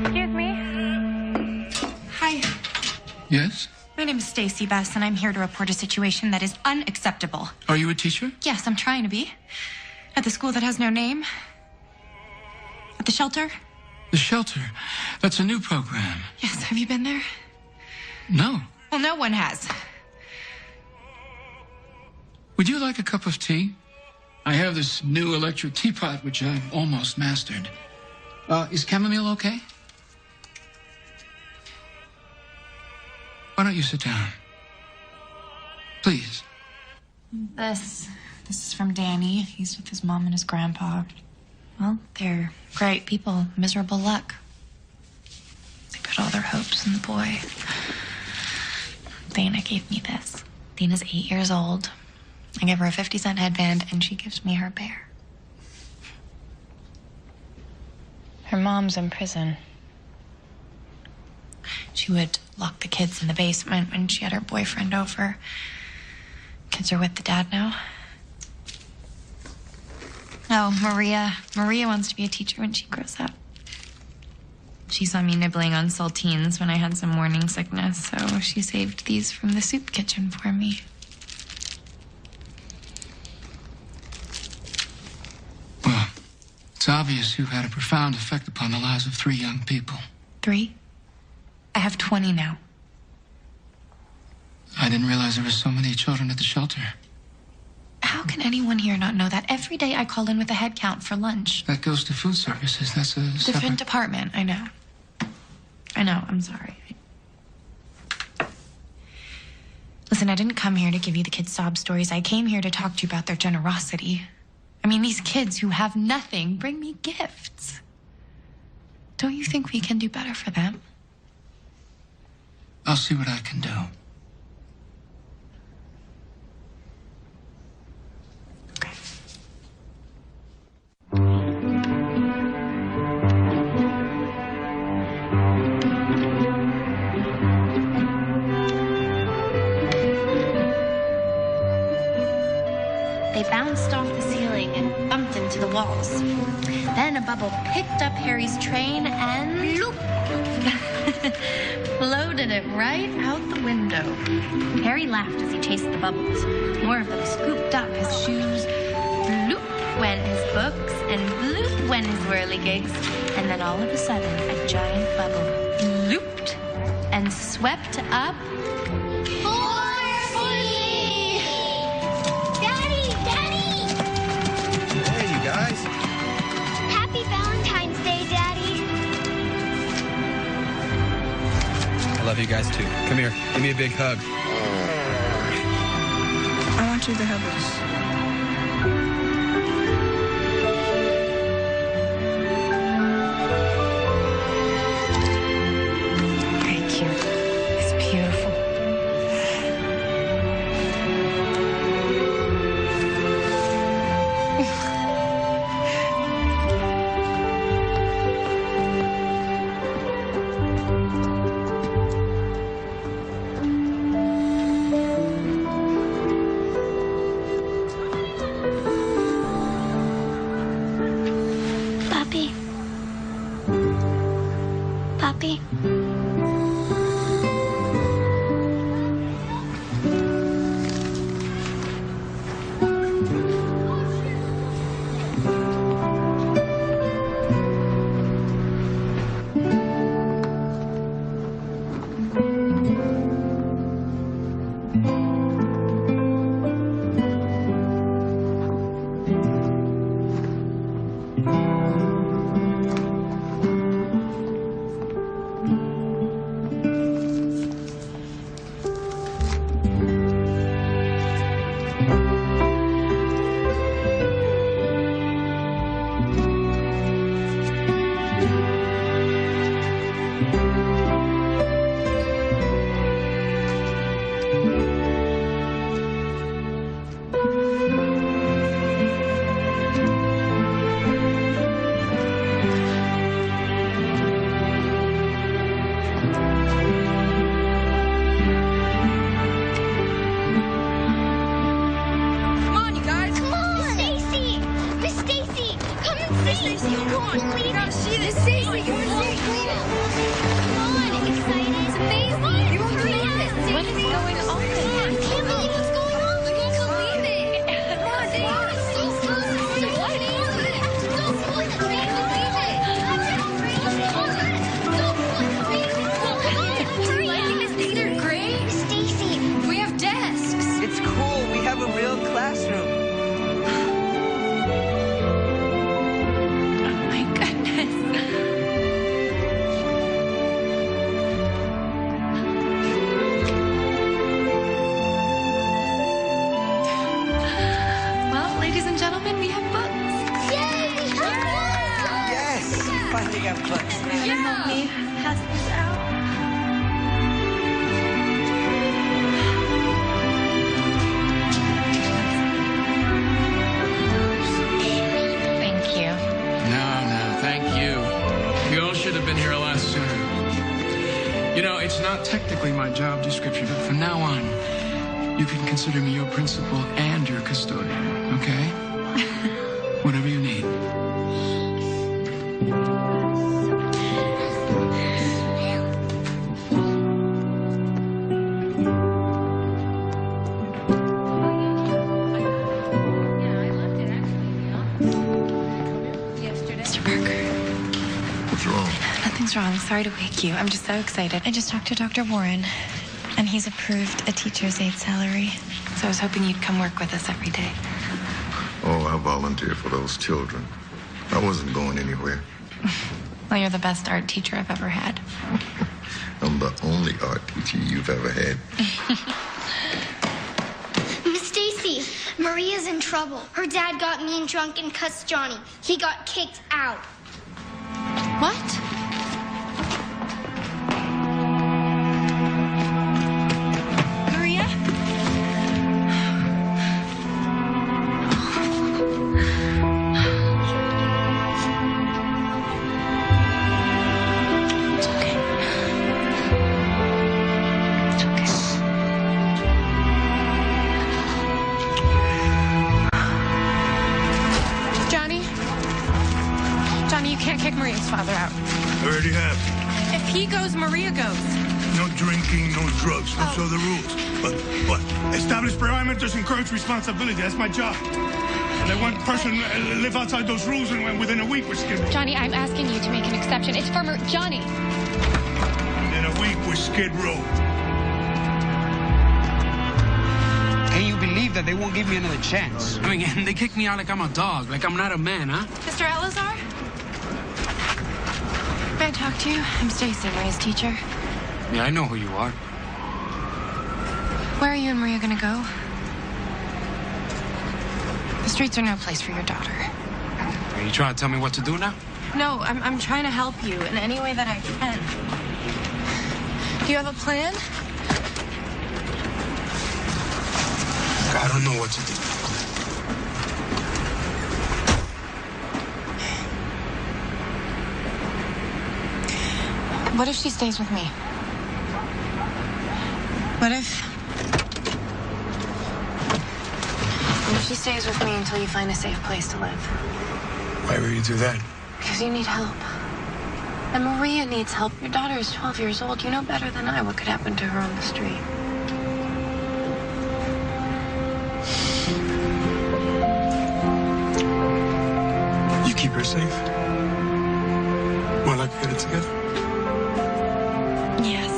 Excuse me. Hi. Yes? My name is Stacy Bess, and I'm here to report a situation that is unacceptable. Are you a teacher? Yes, I'm trying to be. At the school that has no name. At the shelter. The shelter? That's a new program. Yes, have you been there? No. Well, no one has. Would you like a cup of tea? I have this new electric teapot, which I've almost mastered. Is chamomile okay? Why don't you sit down? Please. This is from Danny. He's with his mom and his grandpa. Well, they're great people. Miserable luck. They put all their hopes in the boy. Dana gave me this. Dana's 8 years old. I give her a 50-cent headband, and she gives me her bear. Her mom's in prison. She would lock the kids in the basement when she had her boyfriend over. Kids are with the dad now. Oh, Maria. Maria wants to be a teacher when she grows up. She saw me nibbling on saltines when I had some morning sickness, so she saved these from the soup kitchen for me. Well, it's obvious you've had a profound effect upon the lives of 3 young people. 3? I have 20 now. I didn't realize there were so many children at the shelter. How can anyone here not know that? Every day I call in with a head count for lunch. That goes to food services. That's a Different department, I know. I'm sorry. Listen, I didn't come here to give you the kids sob stories. I came here to talk to you about their generosity. I mean, these kids who have nothing bring me gifts. Don't you think we can do better for them? I'll see what I can do. They bounced off the ceiling and bumped into the walls. Then a bubble picked up Harry's train and loop, floated it right out the window. Harry laughed as he chased the bubbles. More of them scooped up his shoes. Bloop went his books, and bloop went his whirligigs. And then all of a sudden, a giant bubble looped and swept up. Happy Valentine's Day, Daddy. I love you guys too. Come here. Give me a big hug. I want you to hug us. Papi. help me pass this out? Thank you. No, thank you. You all should have been here a lot sooner. You know, it's not technically my job description, but from now on, you can consider me your principal and your custodian, okay? Whatever you need. Mr. Parker. What's wrong? Nothing's wrong. Sorry to wake you. I'm just so excited. I just talked to Dr. Warren, and he's approved a teacher's aide salary. So I was hoping you'd come work with us every day. Oh, I volunteered for those children. I wasn't going anywhere. Well, you're the best art teacher I've ever had. I'm the only art teacher you've ever had. Miss Stacy, Maria's in trouble. Her dad got mean drunk and cussed Johnny. He got kicked out. What? Maria? It's okay. It's okay. Johnny, you can't kick Maria's father out. I already have. If he goes, Maria goes. No drinking, no drugs. Those are the rules. But what? Establish parameters, encourage responsibility. That's my job. And let one person live outside those rules, and within a week we're Skid Row. Johnny, I'm asking you to make an exception. It's for Johnny. Within a week we're Skid Row. Can you believe that they won't give me another chance? I mean, they kick me out like I'm a dog, like I'm not a man, huh? Mr. Elazar? May I talk to you? I'm Stacy, Maria's teacher. Yeah, I know who you are. Where are you and Maria gonna go? The streets are no place for your daughter. Are you trying to tell me what to do now? No, I'm trying to help you in any way that I can. Do you have a plan? I don't know what to do. What if she stays with me? What if she stays with me until you find a safe place to live? Why would you do that? Because you need help. And Maria needs help. Your daughter is 12 years old. You know better than I what could happen to her on the street. You keep her safe? More like we get it together? Yes.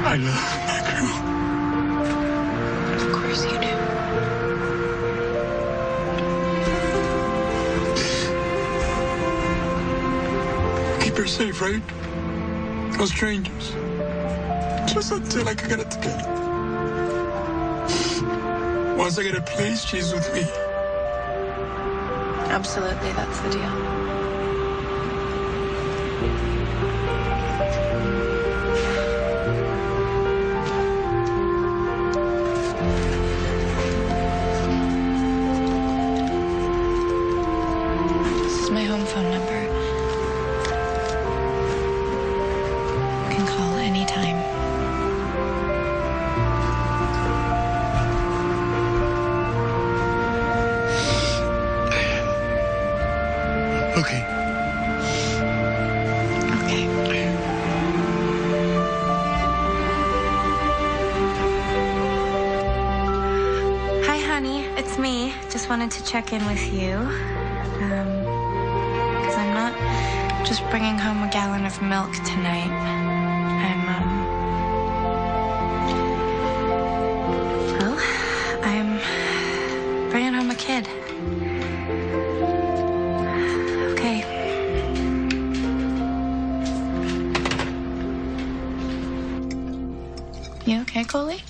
I love my girl. Of course you do. Keep her safe, right? No strangers. Just until I can get it together. Once I get a place, she's with me. Absolutely, that's the deal. This is my home phone number. You can call anytime. Okay. Okay. Hi, honey. It's me. Just wanted to check in with you. Because I'm not just bringing home a gallon of milk tonight. I'm bringing home a kid. Okay. You okay, Coley?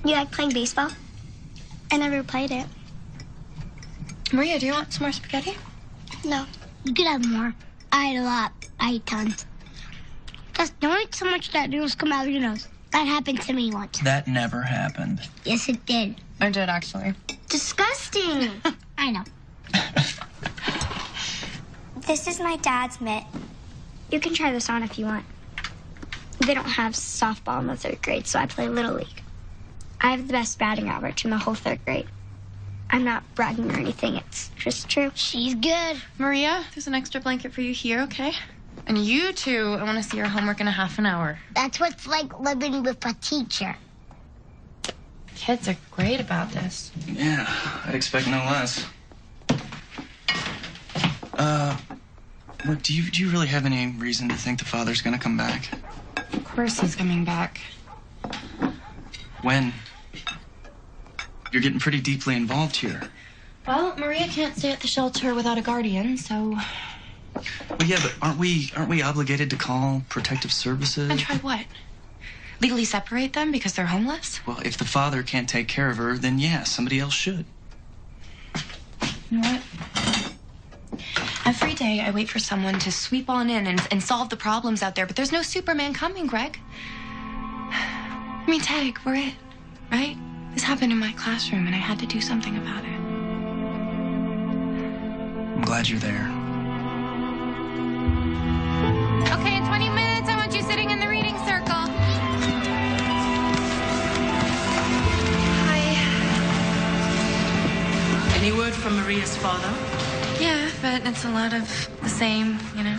You like playing baseball? I never played it. Maria, do you want some more spaghetti? No. You could have more. I ate a lot. I ate tons. Just don't eat so much that noodles come out of your nose. That happened to me once. That never happened. Yes, it did. I did, actually. Disgusting. I know. This is my dad's mitt. You can try this on if you want. They don't have softball in the 3rd grade, so I play Little League. I have the best batting average in the whole 3rd grade. I'm not bragging or anything. It's just true. She's good. Maria, there's an extra blanket for you here, okay? And you two, I want to see your homework in a half an hour. That's what it's like living with a teacher. Kids are great about this. Yeah, I'd expect no less. Look, do you really have any reason to think the father's gonna come back? Of course he's coming back. When? You're getting pretty deeply involved here. Well, Maria can't stay at the shelter without a guardian, so... Well, yeah, but aren't we obligated to call protective services? And try what? Legally separate them because they're homeless? Well, if the father can't take care of her, then yeah, somebody else should. You know what? Every day I wait for someone to sweep on in and solve the problems out there, but there's no Superman coming, Greg. I mean, Tag, we're it, right? This happened in my classroom and I had to do something about it. I'm glad you're there. Okay, in 20 minutes, I want you sitting in the reading circle. Hi. Any word from Maria's father? Yeah, but it's a lot of the same, you know.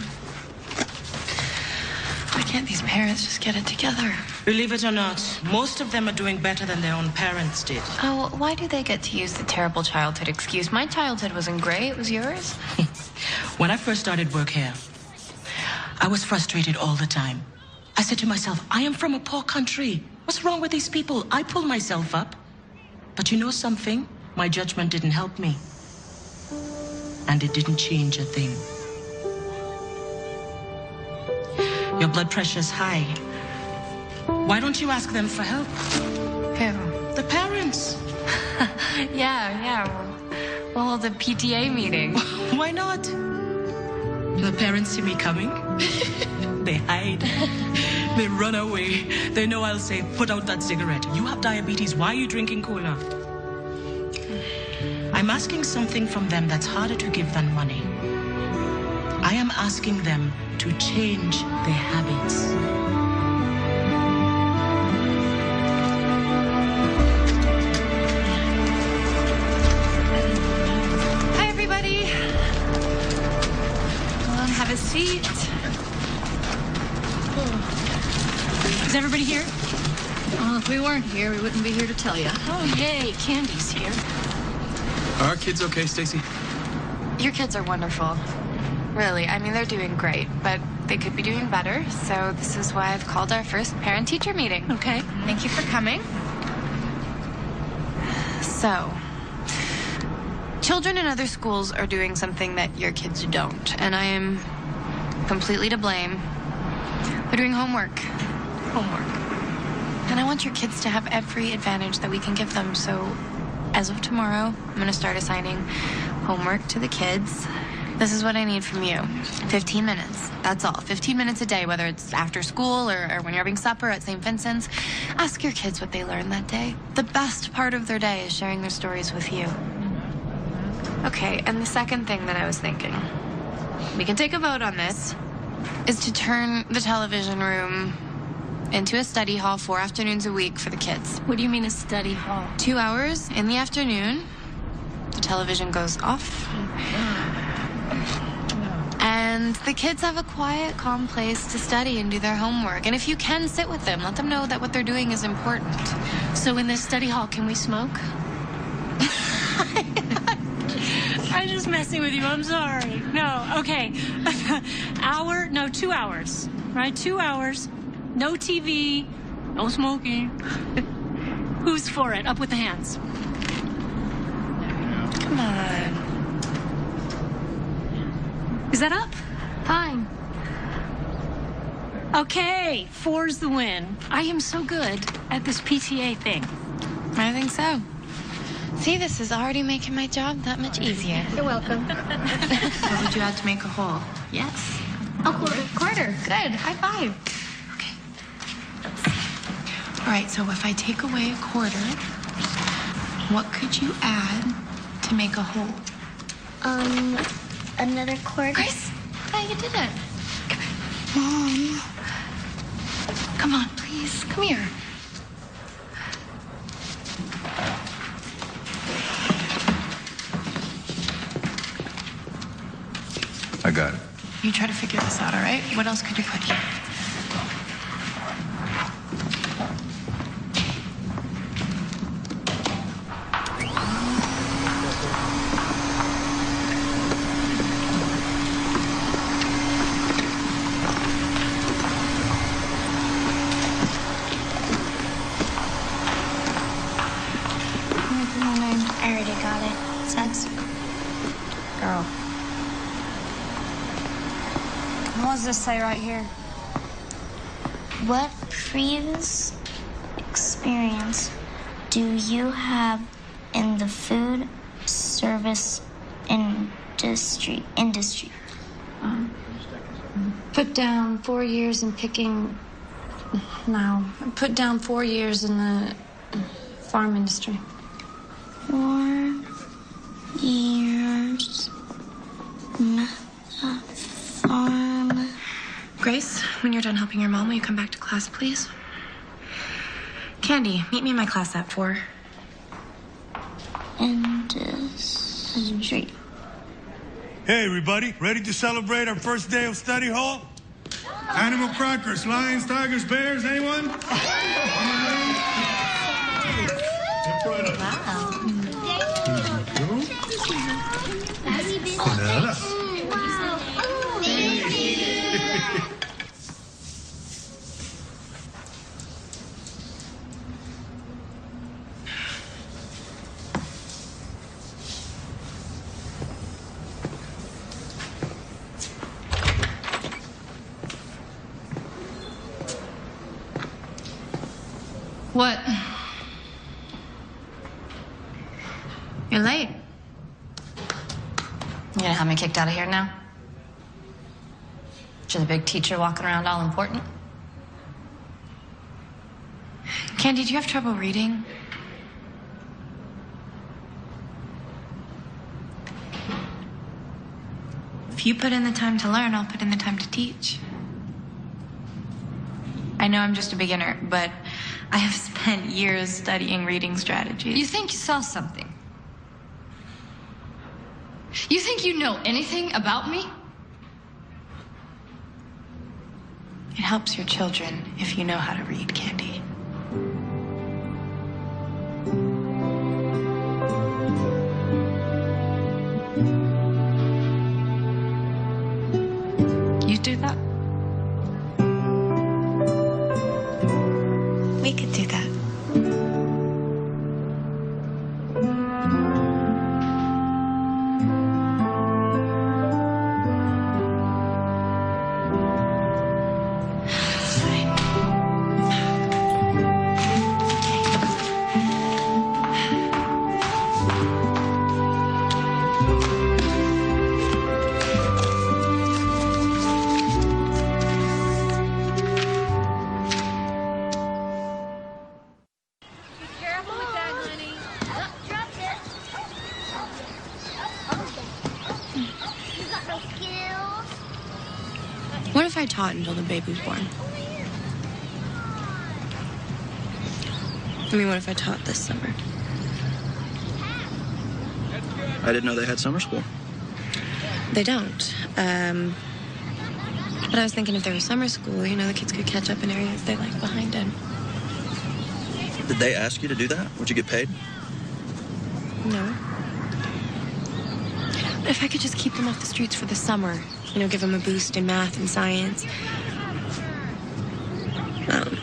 Why can't these parents just get it together? Believe it or not, most of them are doing better than their own parents did. Oh, why do they get to use the terrible childhood excuse? My childhood wasn't great. It was yours. When I first started work here, I was frustrated all the time. I said to myself, I am from a poor country. What's wrong with these people? I pulled myself up. But you know something? My judgment didn't help me. And it didn't change a thing. Your blood pressure's high. Why don't you ask them for help? Who? The parents. Yeah. We'll hold a PTA meeting. Why not? The parents see me coming. They hide. They run away. They know I'll say, put out that cigarette. You have diabetes. Why are you drinking cola? I'm asking something from them that's harder to give than money. I am asking them to change their habits. Hi, everybody. Come on, have a seat. Is everybody here? Well, if we weren't here, we wouldn't be here to tell you. Oh, yay, Candy's here. Are our kids okay, Stacy? Your kids are wonderful. Really, I mean, they're doing great, but they could be doing better. So this is why I've called our first parent-teacher meeting. Okay. Thank you for coming. So, children in other schools are doing something that your kids don't, and I am completely to blame. They're doing homework. And I want your kids to have every advantage that we can give them, so as of tomorrow, I'm going to start assigning homework to the kids. This is what I need from you. 15 minutes. That's all. 15 minutes a day, whether it's after school or when you're having supper at St. Vincent's. Ask your kids what they learned that day. The best part of their day is sharing their stories with you. Okay, and the second thing that I was thinking, we can take a vote on this, is to turn the television room into a study hall 4 afternoons a week for the kids. What do you mean a study hall? 2 hours in the afternoon. The television goes off. And the kids have a quiet, calm place to study and do their homework. And if you can, sit with them. Let them know that what they're doing is important. So in this study hall, can we smoke? I'm just messing with you. I'm sorry. No, okay. 2 hours. Right? 2 hours. No TV. No smoking. Who's for it? Up with the hands. Come on. Is that up? Fine. Okay, 4's the win. I am so good at this PTA thing. I think so. See, this is already making my job that much easier. You're welcome. What would you add to make a whole? Yes. A quarter. Quarter. Good. High five. Okay. All right, so if I take away a quarter, what could you add to make a whole? Another quarter. Grace, yeah, you did it. Mom. Come on, please. Come here. I got it. You try to figure this out, all right? What else could you put here? I already got it. Sex. Girl. What does this say right here? What previous experience do you have in the food service industry? Put down 4 years in picking. No. Put down 4 years in the farm industry. 4 years in the farm. Grace, when you're done helping your mom, will you come back to class, please? Candy, meet me in my class at 4. Industry. Hey, everybody, ready to celebrate our first day of study hall? Animal crackers, lions, tigers, bears, anyone? What? You're late. You gonna have me kicked out of here now? You're the big teacher walking around all important? Candy, do you have trouble reading? If you put in the time to learn, I'll put in the time to teach. I know I'm just a beginner, but I have spent years studying reading strategies. You think you saw something? You think you know anything about me? It helps your children if you know how to read, Candy. You do that? We could do that. What if I taught until the baby was born? I mean, what if I taught this summer? I didn't know they had summer school. They don't. But I was thinking if there was summer school, you know, the kids could catch up in areas they like behind in. Did they ask you to do that? Would you get paid? No. But if I could just keep them off the streets for the summer, you know, give them a boost in math and science.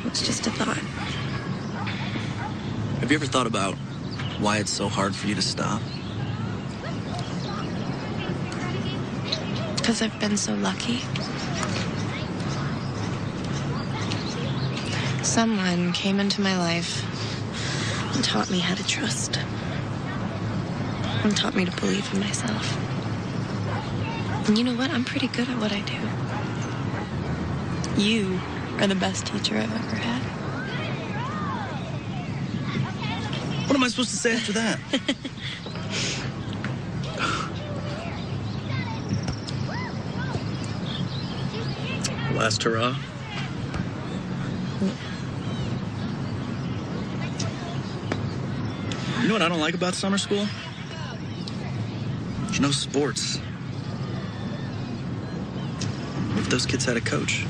It's just a thought. Have you ever thought about why it's so hard for you to stop? Because I've been so lucky. Someone came into my life and taught me how to trust. and taught me to believe in myself. And you know what? I'm pretty good at what I do. You are the best teacher I've ever had. What am I supposed to say after that? Last hurrah. You know what I don't like about summer school? There's no sports. What if those kids had a coach?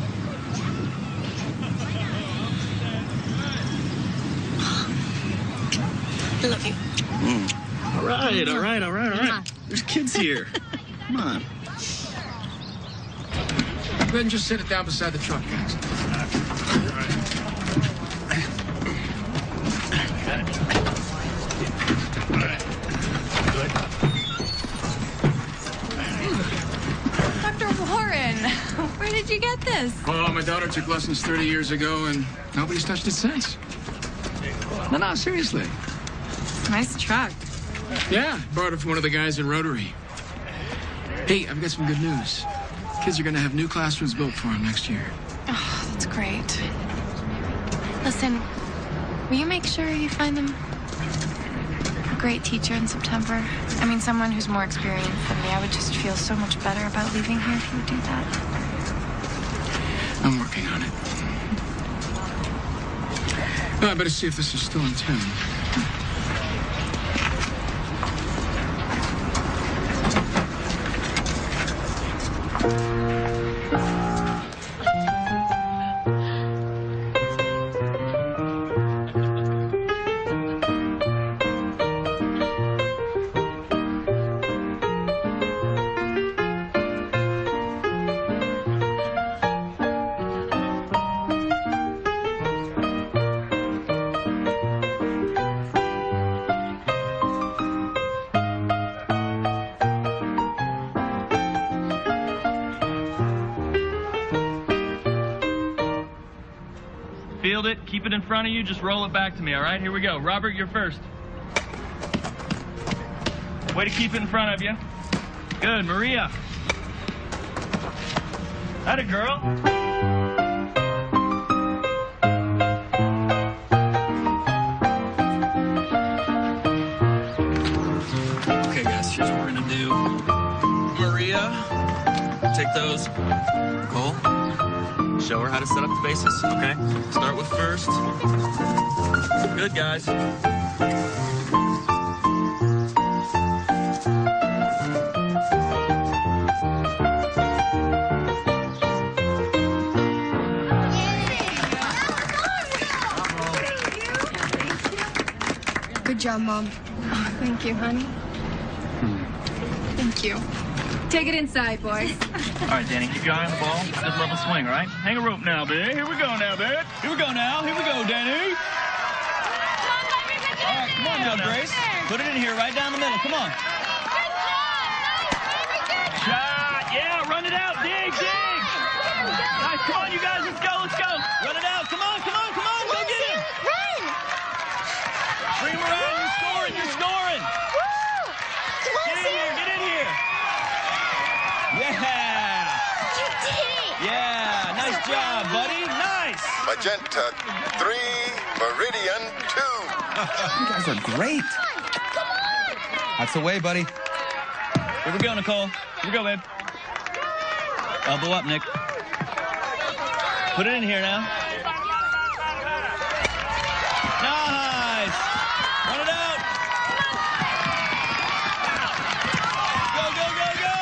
I love you. All right. There's kids here. Come on. Go ahead and just sit it down beside the truck, guys. Dr. Warren, where did you get this? Oh, my daughter took lessons 30 years ago, and nobody's touched it since. No, seriously. Nice truck. Yeah, borrowed it from one of the guys in Rotary. Hey, I've got some good news. Kids are going to have new classrooms built for them next year. Oh, that's great. Listen, will you make sure you find them a great teacher in September? I mean, someone who's more experienced than me. I would just feel so much better about leaving here if you would do that. I'm working on it. Oh, I better see if this is still in town. Field it, keep it in front of you, just roll it back to me, all right? Here we go. Robert, you're first. Way to keep it in front of you. Good, Maria. Atta girl. Okay, guys, here's what we're gonna do. Maria, take those. Cole, show her how to set up the bases, okay? Start with first. Good, guys. Good job, Mom. Oh, thank you, honey. Thank you. Take it inside, boys. All right, Danny, keep your eye on the ball. Good level swing, all right? Hang a rope now, babe. Here we go now, babe. Here we go now. Here we go, Danny. All right, come on now, Grace. Put it in here, right down the middle. Come on. Shot. Yeah, run it out. Dig, dig. Nice. Come on, you guys. Let's go. Let's go. Run it out. Come on, come on, come on. Go get him. Run! Bring him around. You're scoring. You're scoring. Woo! Get in here. Get in here. Yeah. You did it! Yeah. Nice job, buddy. Nice. Magenta 3, Meridian 2. You guys are great. Come on! That's the way, buddy. Here we go, Nicole. Here we go, babe. Elbow up, Nick. Put it in here now. Nice. Run it out. Go, go, go, go.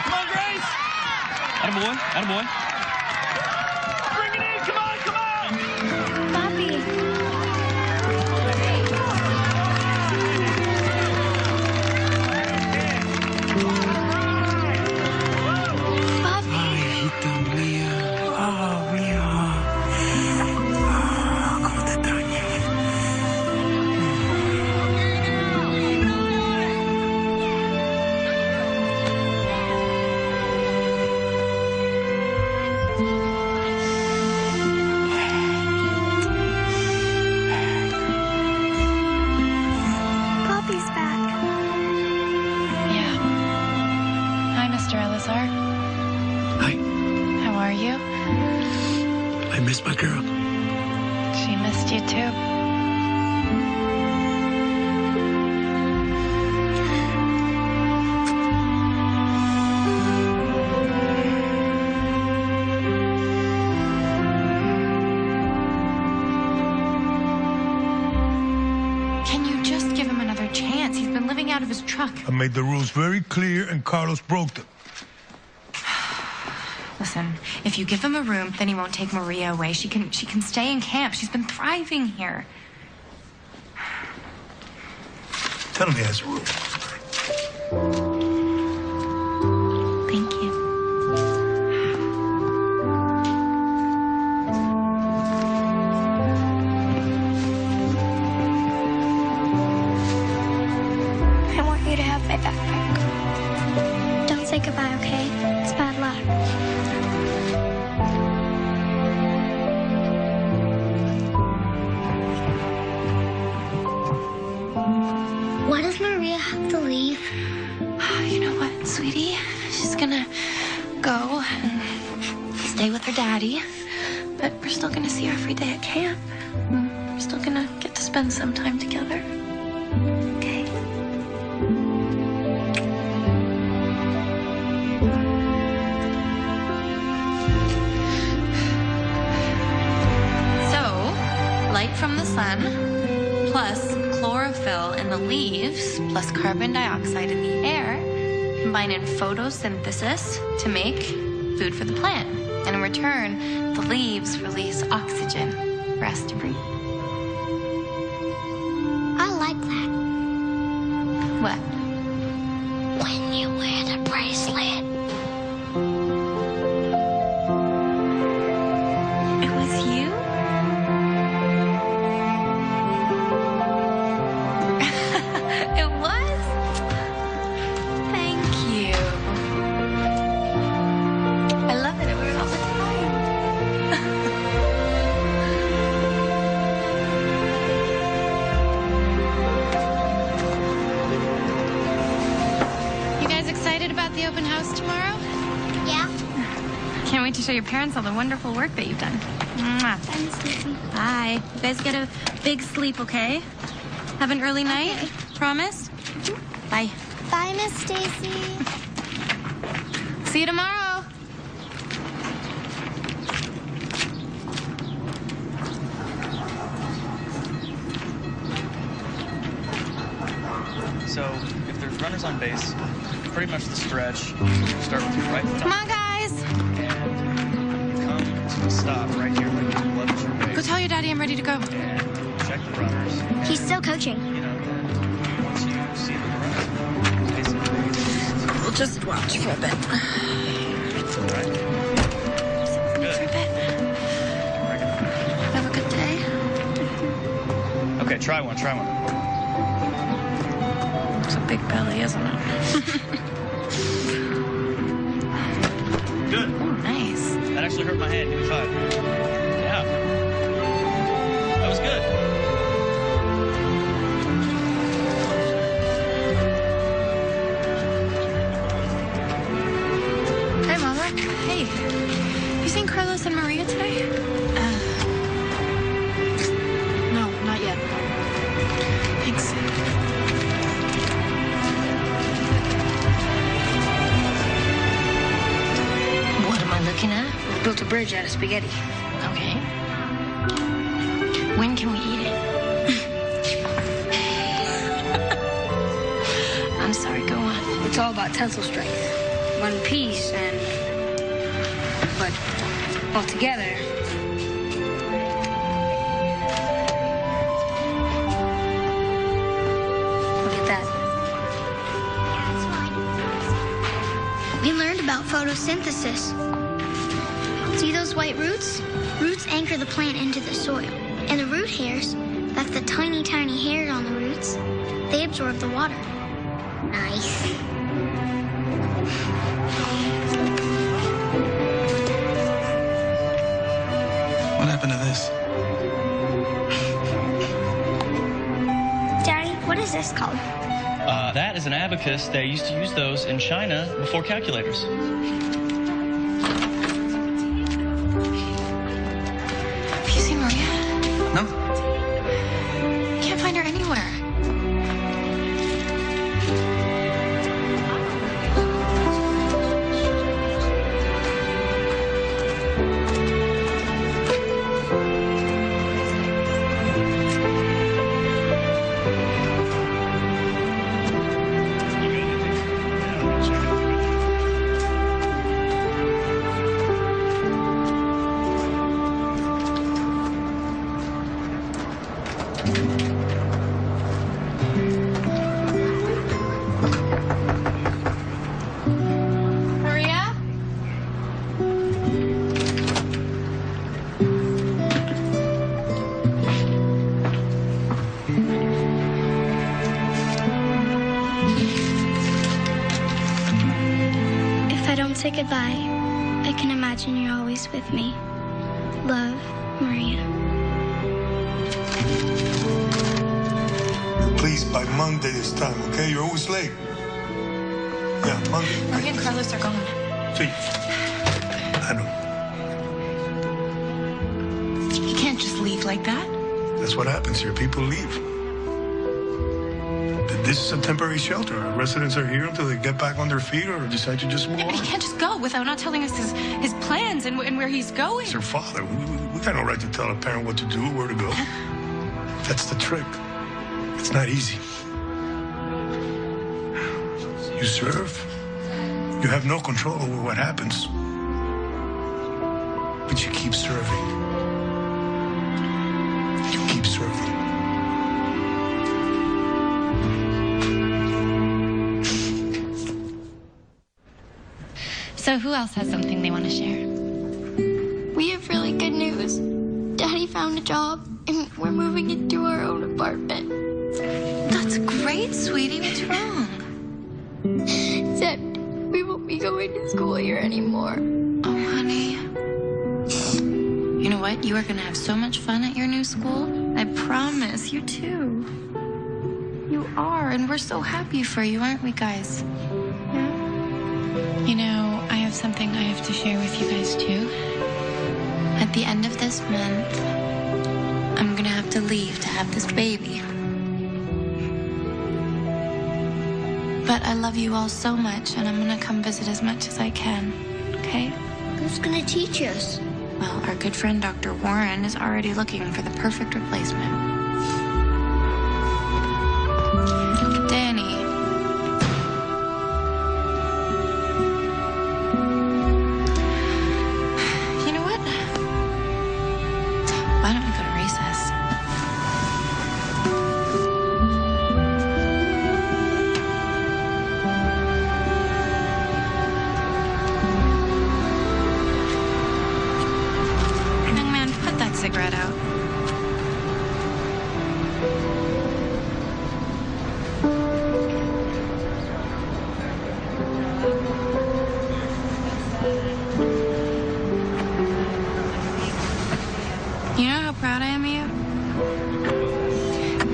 Come on, Grace. Attaboy. Attaboy. Bring it in. Come on, come on. Bobby. Hi. How are you? I miss my girl. She missed you too. Can you just give him another chance? He's been living out of his truck. I made the rules very clear, and Carlos broke them. Listen, if you give him a room, then he won't take Maria away. She can stay in camp. She's been thriving here. Tell him he has a room. Thank you. I want you to have my backpack. Don't say goodbye, okay? It's bad luck. Why does Maria have to leave? You know what, sweetie? She's gonna go and stay with her daddy. But we're still gonna see her every day at camp. We're still gonna get to spend some time together. Okay? So, light from the sun, plus chlorophyll in the leaves, plus carbon dioxide in the air, combine in photosynthesis to make food for the plant. And in return, the leaves release oxygen for us to breathe. I like that. What? When you wear the bracelet. It was you? It was? Thank you. I love it. I wear it all the time. You guys excited about the open house tomorrow? Yeah. Can't wait to show your parents all the wonderful work that you've done. Mwah. Bye. You guys get a big sleep, okay? Have an early night. Promise? Bye. Bye, Miss Stacy. See you tomorrow. So, if there's runners on base, pretty much the stretch, start with your right foot Come on, guys. and you come to a stop right here when you level your base. Go tell your daddy I'm ready to go. And check the runners. He's still coaching. You know, once you see the runners, basically, We'll just watch for a bit. all right? Good. For a bit. Have a good day. Okay, try one. It's a big belly, isn't it? Good. Oh, nice. That actually hurt my hand. Give me 5. Yeah. That was good. Hey, Mama. Hey. You seen Carlos and Maria today? No, not yet. Thanks. What am I looking at? We built a bridge out of spaghetti. Okay. When can we eat it? I'm sorry, go on. It's all about tensile strength. One piece but all together. Look at that. We learned about photosynthesis. See those white roots? Roots anchor the plant into the soil. And the root hairs, that's the tiny, tiny hairs on the roots, they absorb the water. Nice. What happened to this? Daddy, what is this called? That is an abacus. They used to use those in China before calculators. I can imagine you're always with me. Love, Maria. Please, by Monday this time, okay? You're always late. Yeah, Monday. Maria and Carlos are gone. See, I know. You can't just leave like that. That's what happens here. People leave. This is a temporary shelter. Our residents are here until they get back on their feet or decide to just move Yeah, but on. he can't just go without not telling us his plans and where he's going. It's her father. We got no right to tell a parent what to do, where to go. That's the trick. It's not easy. You serve. You have no control over what happens. But you keep serving. You keep serving. So who else has something they want to share? We have really good news. Daddy found a job, and we're moving into our own apartment. That's great, sweetie. What's wrong? Except we won't be going to school here anymore. Oh, honey. You know what? You are going to have so much fun at your new school. I promise. You too. You are, and we're so happy for you, aren't we, guys? Yeah? You know, I have something I have to share with you guys, too. At the end of this month, I'm going to have to leave to have this baby. But I love you all so much, and I'm going to come visit as much as I can, okay? Who's going to teach us? Well, our good friend Dr. Warren is already looking for the perfect replacement. Danny. You know what? Why don't we go to recess? Young man, put that cigarette out. You know how proud I am of you?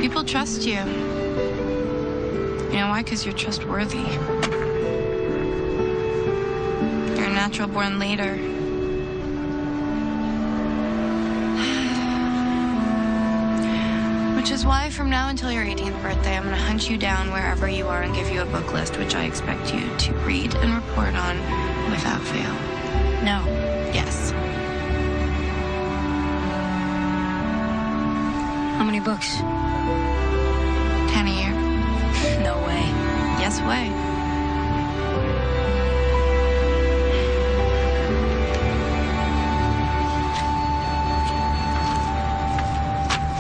People trust you. You know why? Because you're trustworthy. You're a natural-born leader. Which is why from now until your 18th birthday, I'm going to hunt you down wherever you are and give you a book list, which I expect you to read and report on without fail. No. Yes. How many books? 10 a year. No way. Yes way.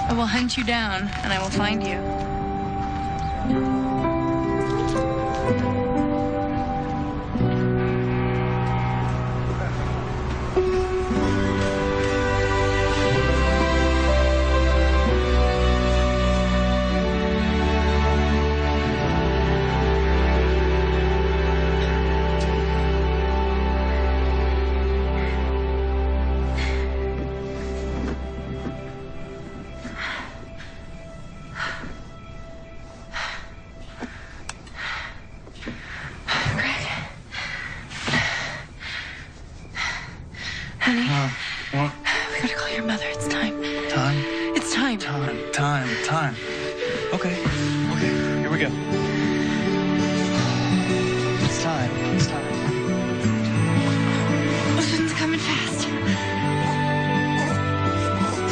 I will hunt you down, and I will find you. Honey, What? we gotta call your mother. It's time. Time? It's time. Time. Okay, here we go. It's time. It's coming fast.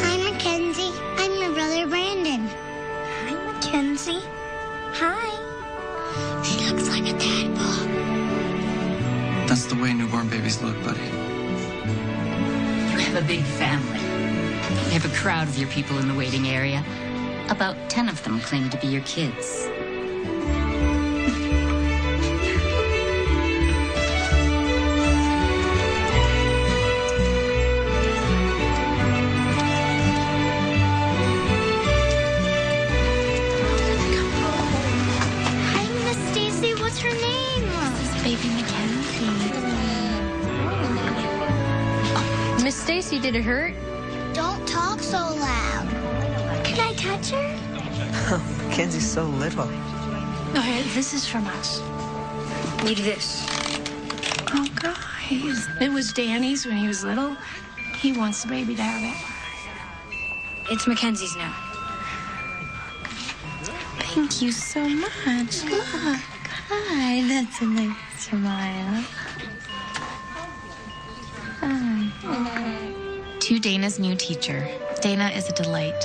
Hi, Mackenzie. I'm your brother, Brandon. Hi, Mackenzie. Hi. She looks like a tadpole. That's the way newborn babies look, buddy. You have a big family. You have a crowd of your people in the waiting area. About 10 of them claim to be your kids. Hi, Miss Stacy. What's her name? This is baby Mackenzie. Stacy, did it hurt? Don't talk so loud. Can I touch her? Mackenzie's so little. Oh, here, this is from us. Need this. Oh, guys. It was Danny's when he was little. He wants the baby to have it. It's Mackenzie's now. Thank you so much. Look. Hi, that's a nice smile. Hi. To Dana's new teacher. Dana is a delight.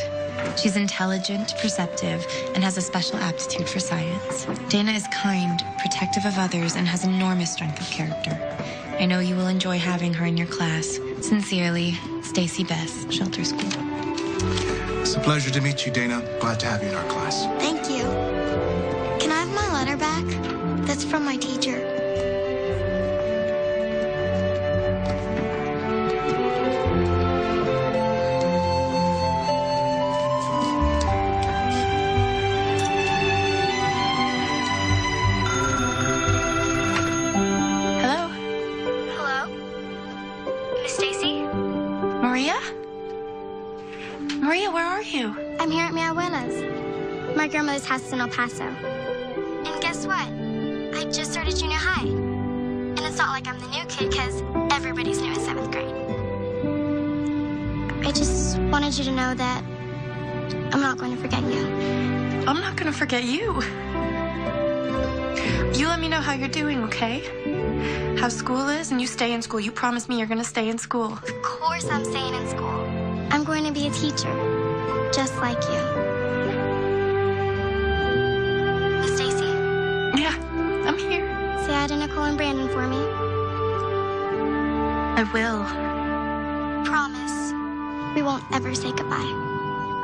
She's intelligent, perceptive, and has a special aptitude for science. Dana is kind, protective of others, and has enormous strength of character. I know you will enjoy having her in your class. Sincerely, Stacy Bess, Shelter School. It's a pleasure to meet you, Dana. Glad to have you in our class. Thank you. Can I have my letter back? That's from my teacher. Hello? Hello? Miss Stacy? Maria? Maria, where are you? I'm here at mi abuela's. My grandmother's house is in El Paso. And guess what? I just started junior high. And it's not like I'm the new kid, because everybody's new in 7th grade. I just wanted you to know that I'm not going to forget you. I'm not going to forget you. You let me know how you're doing, okay? How school is, and you stay in school. You promised me you're going to stay in school. Of course I'm staying in school. I'm going to be a teacher, just like you. Miss Stacy? Yeah, I'm here. Say hi to Nicole and Brandon for me. I will. Promise. We won't ever say goodbye.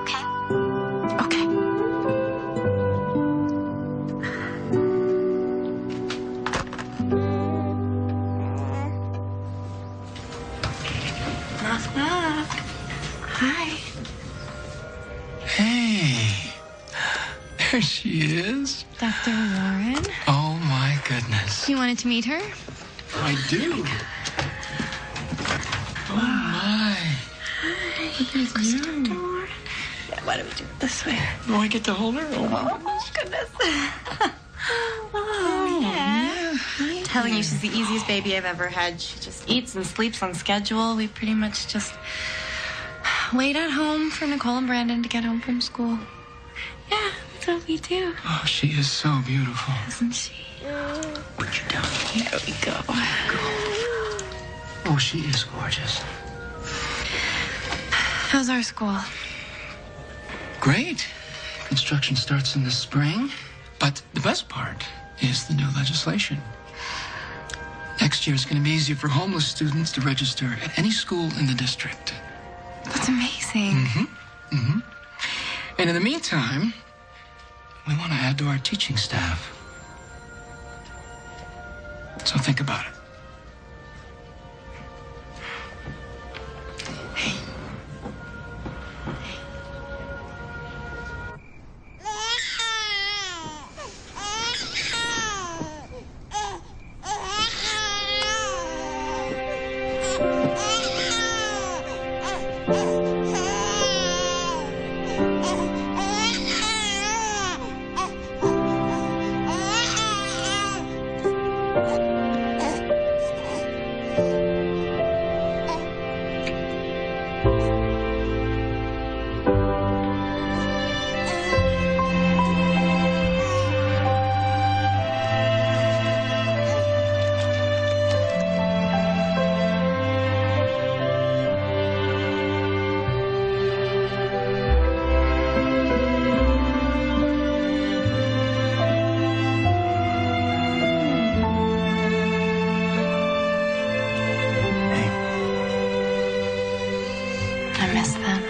Okay? Okay. Knock, knock. Hi. Hey. There she is. Dr. Warren. Oh, my goodness. You wanted to meet her? I do. Oh, my. Look at you. Yeah, why don't we do it this way? Do I get to hold her? Oh, my goodness. Oh, yeah. I'm telling you, she's the easiest baby I've ever had. She just eats and sleeps on schedule. We pretty much just wait at home for Nicole and Brandon to get home from school. Yeah, that's what we do. Oh, she is so beautiful. Isn't she? What you doing? Here we go. Oh, she is gorgeous. How's our school? Great. Construction starts in the spring. But the best part is the new legislation. Next year, it's going to be easier for homeless students to register at any school in the district. That's amazing. Mm-hmm. Mm-hmm. And in the meantime, we want to add to our teaching staff. So think about it. I miss them.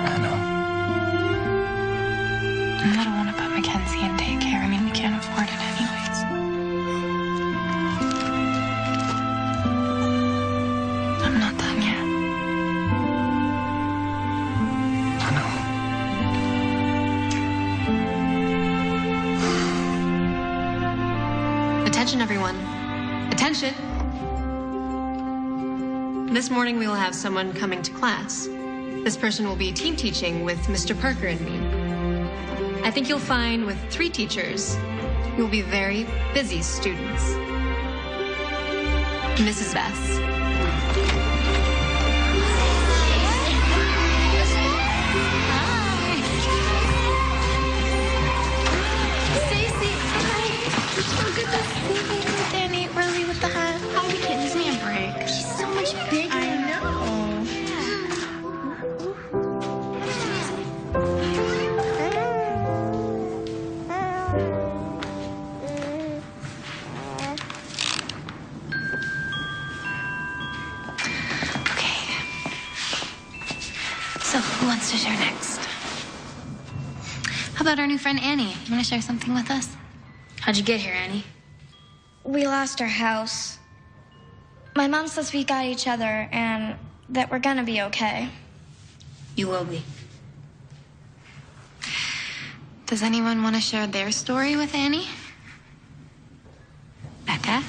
I know. And I don't want to put Mackenzie in daycare. I mean, we can't afford it anyways. I'm not done yet. I know. Attention, everyone. Attention. This morning we will have someone coming to class. This person will be team teaching with Mr. Parker and me. I think you'll find with 3 teachers, you'll be very busy students. Mrs. Bess. Stacy, hi. So good to see you. Danny, early with the hat. Hi, we can't use me a break. She's so much bigger. I know. Okay. So, who wants to share next? How about our new friend Annie? You want to share something with us? How'd you get here, Annie? We lost our house. My mom says we got each other and that we're gonna be okay. You will be. Does anyone want to share their story with Annie? Becca?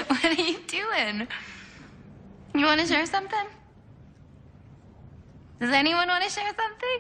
What are you doing? You want to share something? Does anyone want to share something?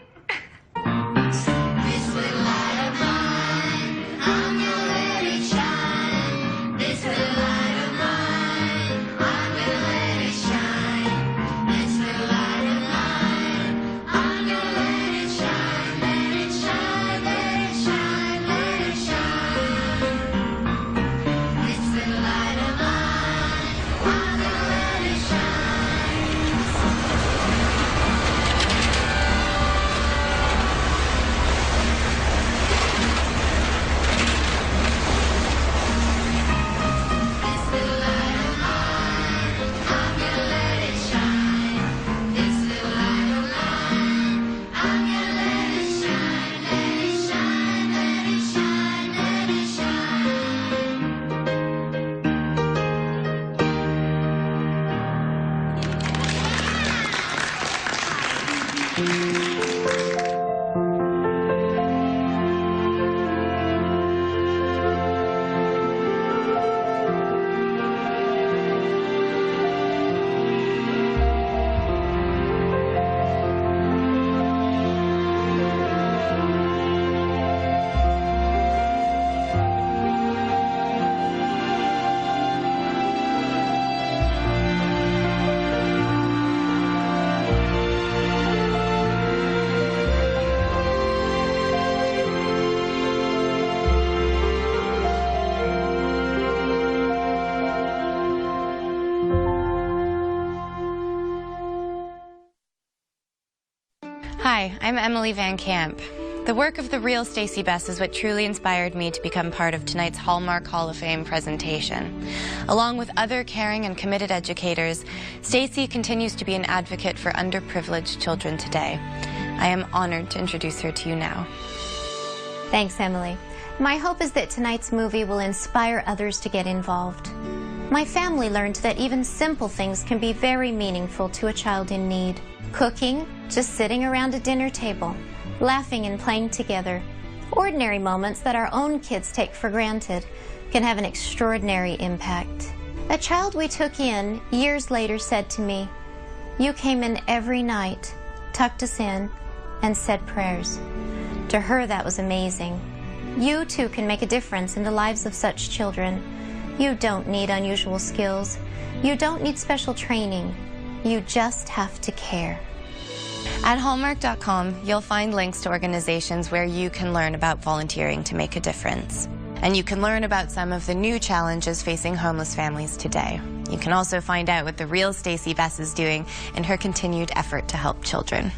Hi, I'm Emily Van Camp. The work of the real Stacey Bess is what truly inspired me to become part of tonight's Hallmark Hall of Fame presentation. Along with other caring and committed educators, Stacey continues to be an advocate for underprivileged children today. I am honored to introduce her to you now. Thanks, Emily. My hope is that tonight's movie will inspire others to get involved. My family learned that even simple things can be very meaningful to a child in need. Cooking, just sitting around a dinner table, laughing and playing together. Ordinary moments that our own kids take for granted can have an extraordinary impact. A child we took in years later said to me, "You came in every night, tucked us in, and said prayers." To her, that was amazing. You too can make a difference in the lives of such children. You don't need unusual skills. You don't need special training. You just have to care. At Hallmark.com, you'll find links to organizations where you can learn about volunteering to make a difference. And you can learn about some of the new challenges facing homeless families today. You can also find out what the real Stacey Bess is doing in her continued effort to help children.